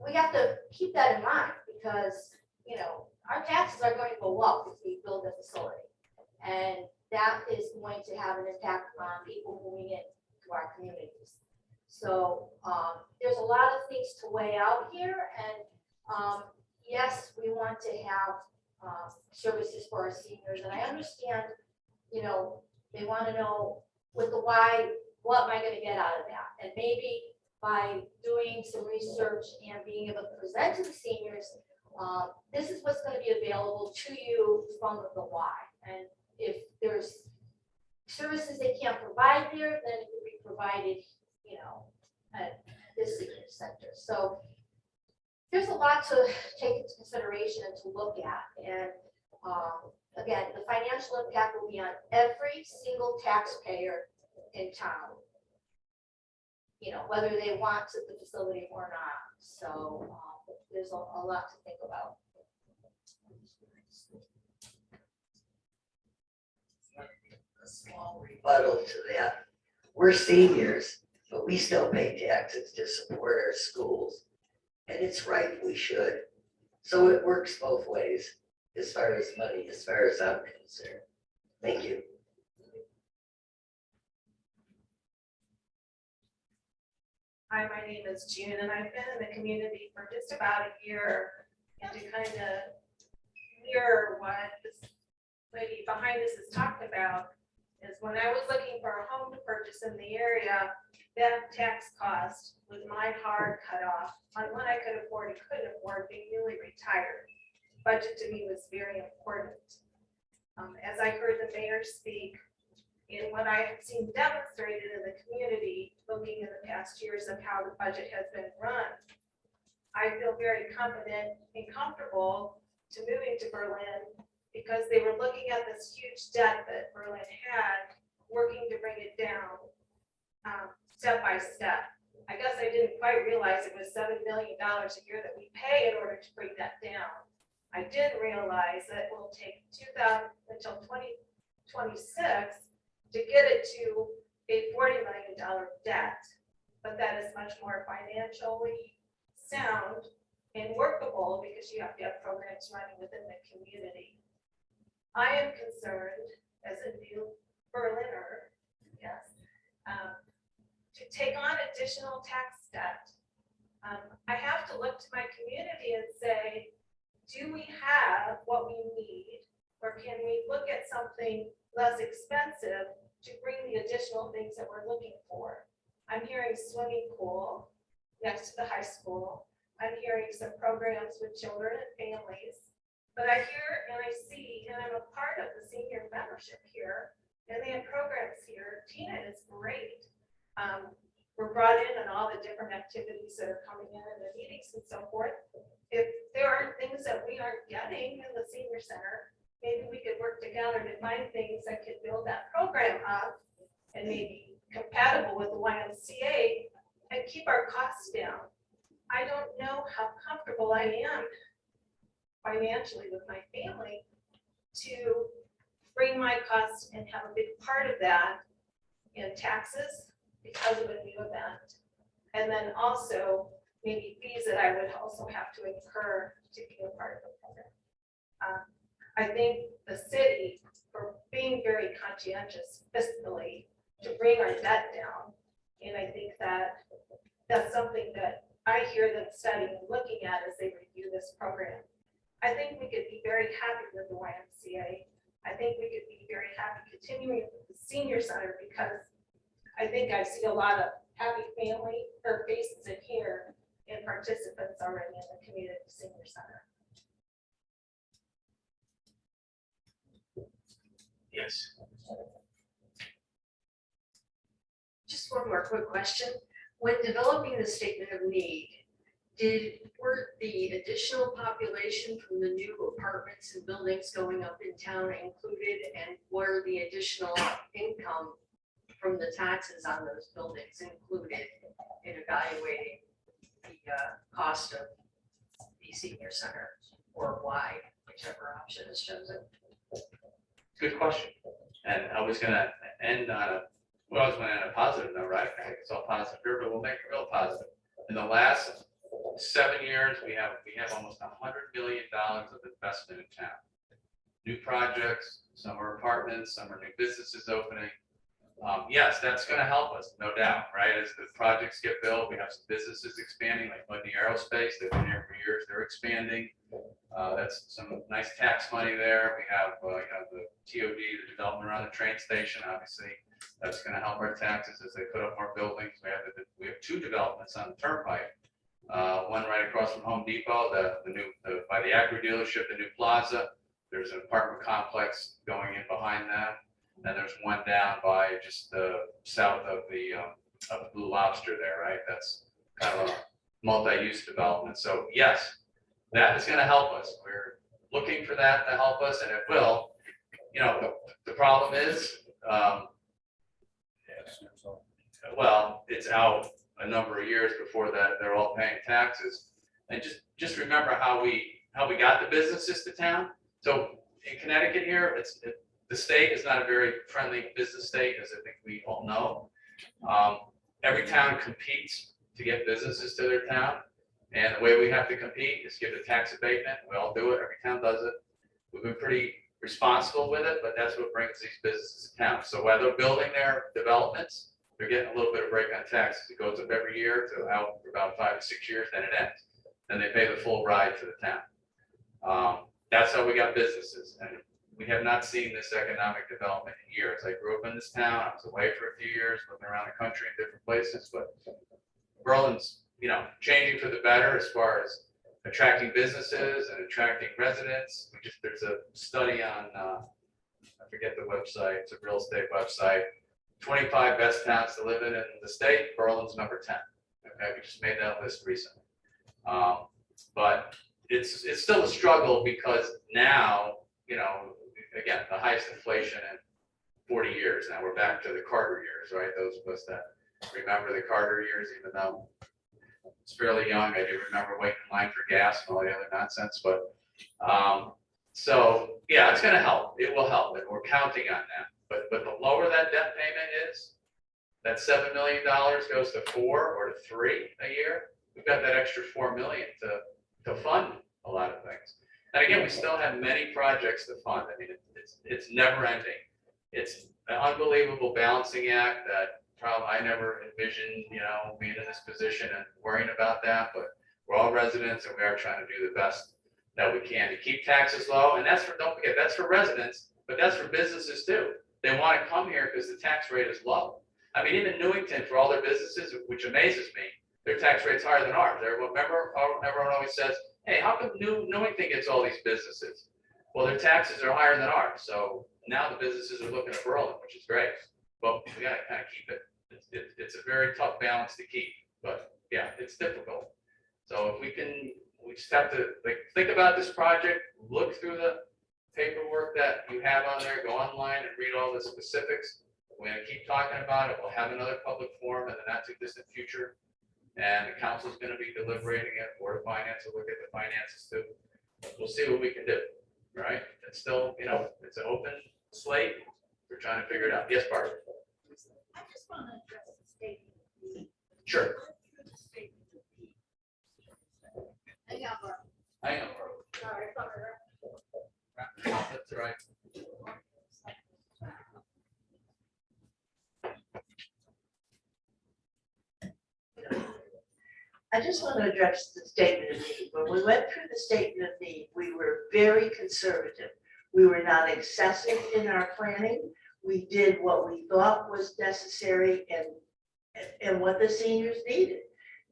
we have to keep that in mind, because, you know, our taxes are going to go up if we build a facility. And that is going to have an impact on people moving into our communities. So there's a lot of things to weigh out here. And yes, we want to have services for our seniors. And I understand, you know, they want to know with the why, what am I going to get out of that? And maybe by doing some research and being able to present to the seniors, this is what's going to be available to you from the why. And if there's services they can't provide there, then it can be provided, you know, at this senior center. So there's a lot to take into consideration and to look at. And again, the financial impact will be on every single taxpayer in town, you know, whether they want the facility or not. So there's a lot to think about. A small rebuttal to that. We're seniors, but we still pay taxes to support our schools. And it's right, we should. So it works both ways as far as money, as far as I'm concerned. Thank you. Hi, my name is June, and I've been in the community for just about a year. And to kind of mirror what this lady behind us is talking about, is when I was looking for a home to purchase in the area, that tax cost was my hard cutoff on what I could afford and couldn't afford being newly retired. Budget to me was very important. As I heard the mayor speak, in what I have seen demonstrated in the community, looking in the past years of how the budget has been run, I feel very confident and comfortable to moving to Berlin, because they were looking at this huge debt that Berlin had, working to bring it down step by step. I guess I didn't quite realize it was $7 million a year that we pay in order to bring that down. I did realize that it will take until 2026 to get it to a $40 million debt, but that is much more financially sound and workable, because you have to have programs running within the community. I am concerned as a new Berliner, yes, to take on additional tax debt. I have to look to my community and say, do we have what we need Or can we look at something less expensive to bring the additional things that we're looking for? I'm hearing swimming pool next to the high school. I'm hearing some programs with children and families. But I hear and I see, and I'm a part of the senior membership here, and they have programs here. Tina is great. We're brought in on all the different activities that are coming in the meetings and so forth. If there are things that we aren't getting in the senior center, maybe we could work together to find things that could build that program up and maybe compatible with the YMCA and keep our costs down. I don't know how comfortable I am financially with my family to bring my costs and have a big part of that in taxes because of a new event. And then also maybe fees that I would also have to incur to be a part of the program. I think the city, for being very conscientious fiscally to bring our debt down, and I think that that's something that I hear them studying and looking at as they review this program. I think we could be very happy with the YMCA. I think we could be very happy continuing with the senior center because I think I see a lot of happy family or faces in here and participants already in the community senior center. Yes. Just one more quick question. When developing the statement of need, were the additional population from the new apartments and buildings going up in town included, and were the additional income from the taxes on those buildings included in evaluating the cost of the senior center, or why, whichever option is chosen? Good question. And I was gonna end on a, well, I was gonna end on a positive note, right? I think it's all positive here, but we'll make it real positive. In the last 7 years, we have almost $100 million of investment in town. New projects, some are apartments, some are new businesses opening. Yes, that's going to help us, no doubt, right? As the projects get built, we have some businesses expanding, like Bundy Aerospace. They've been here for years. They're expanding. That's some nice tax money there. We have, the TOD, the development around the train station. Obviously, that's going to help our taxes as they put up more buildings. We have 2 developments on the turnpike. One right across from Home Depot, by the Acura dealership, the new plaza. There's an apartment complex going in behind that. And there's one down by just south of the Blue Lobster there, right? That's kind of a multi-use development. So yes, that is going to help us. We're looking for that to help us, and it will. The problem is, well, it's out a number of years before that they're all paying taxes. And just remember how we got the businesses to town. So in Connecticut here, the state is not a very friendly business state, as I think we all know. Every town competes to get businesses to their town. And the way we have to compete is give a tax abatement. We all do it. Every town does it. We've been pretty responsible with it, but that's what brings these businesses to town. So while they're building their developments, they're getting a little bit of break on taxes. It goes up every year to out for about 5 to 6 years, then it ends. Then they pay the full ride to the town. That's how we got businesses. And we have not seen this economic development in years. I grew up in this town. I was away for a few years, living around the country in different places, but Berlin's, changing for the better as far as attracting businesses and attracting residents. There's a study on, I forget the website, it's a real estate website, 25 best towns to live in the state. Berlin's number 10. Okay, we just made that list recently. But it's still a struggle because now, again, the highest inflation in 40 years. Now we're back to the Carter years, right? Those of us that remember the Carter years, even though it's fairly young, I do remember waiting in line for gas and all the other nonsense. But so yeah, it's going to help. It will help, and we're counting on that. But the lower that debt payment is, that $7 million goes to 4 or to 3 a year. We've got that extra $4 million to fund a lot of things. And again, we still have many projects to fund. I mean, it's never ending. It's an unbelievable balancing act that probably I never envisioned, being in this position and worrying about that. But we're all residents, and we are trying to do the best that we can to keep taxes low. And that's for, don't forget, that's for residents, but that's for businesses too. They want to come here because the tax rate is low. I mean, even Newington, for all their businesses, which amazes me, their tax rate's higher than ours. Remember, everyone always says, hey, how come Newington gets all these businesses? Well, their taxes are higher than ours. So now the businesses are looking at Berlin, which is great. But we gotta kind of keep it. It's a very tough balance to keep, but yeah, it's difficult. So if we just have to think about this project, look through the paperwork that you have on there, go online and read all the specifics. We're gonna keep talking about it. We'll have another public forum in the not too distant future. And the council's gonna be deliberating it, Board of Finance will look at the finances too. We'll see what we can do, right? It's still, it's an open slate. We're trying to figure it out. Yes, Barbara? I just want to address the statement. Sure. Hang on, Barb. I know. Sorry, sorry. That's right. I just want to address the statement of need. When we went through the statement of need, we were very conservative. We were not excessive in our planning. We did what we thought was necessary and what the seniors needed.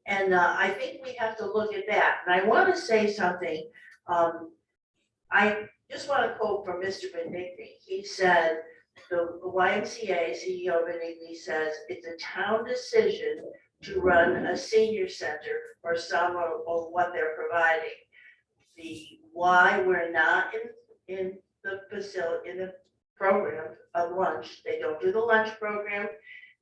And I think we have to look at that. And I want to say something. I just want to quote from Mr. Benigni. He said, the YMCA CEO Benigni says, it's a town decision to run a senior center or some or what they're providing. The why we're not in the facility, in the program of lunch, they don't do the lunch program.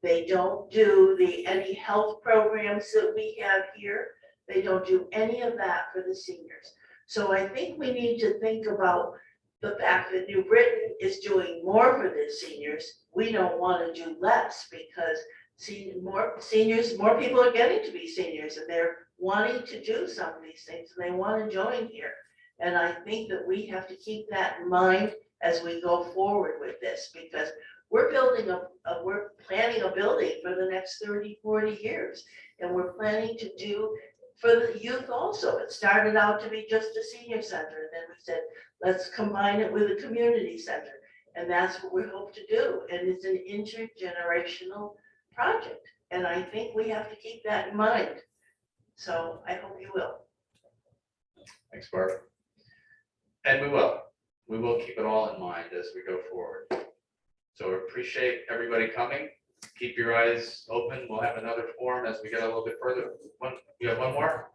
They don't do any health programs that we have here. They don't do any of that for the seniors. So I think we need to think about the fact that New Britain is doing more for the seniors. We don't want to do less because more people are getting to be seniors and they're wanting to do some of these things and they want to join here. And I think that we have to keep that in mind as we go forward with this, because we're planning a building for the next 30, 40 years. And we're planning to do for the youth also. It started out to be just a senior center. And then we said, let's combine it with a community center. And that's what we hope to do. And it's an intergenerational project. And I think we have to keep that in mind. So I hope you will. Thanks, Barbara. And we will keep it all in mind as we go forward. So we appreciate everybody coming. Keep your eyes open. We'll have another forum as we get a little bit further. You have one more?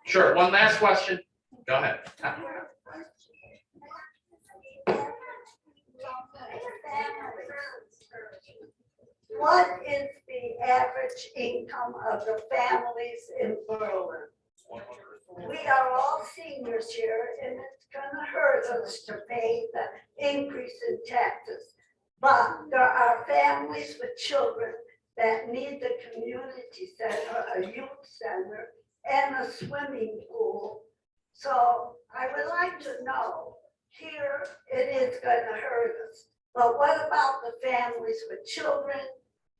Sure, one last question. Go ahead. What is the average income of the families in Berlin? We are all seniors here and it's gonna hurt us to pay the increase in taxes. But there are families with children that need the community center, a youth center, and a swimming pool. So I would like to know, here it is gonna hurt us. But what about the families with children?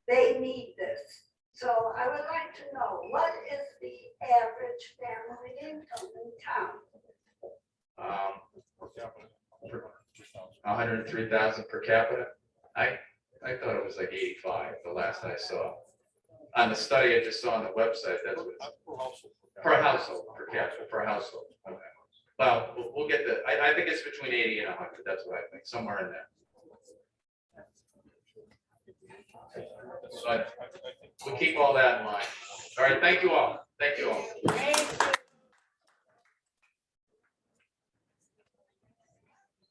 They need this. So I would like to know, what is the average family income in town? 103,000 per capita. I thought it was like 85, the last I saw. On the study I just saw on the website, that's what. Per household, per capita, per household. Okay. Well, we'll get I think it's between 80 and 100, that's what I think, somewhere in there. So we'll keep all that in mind. All right, thank you all. Thank you all.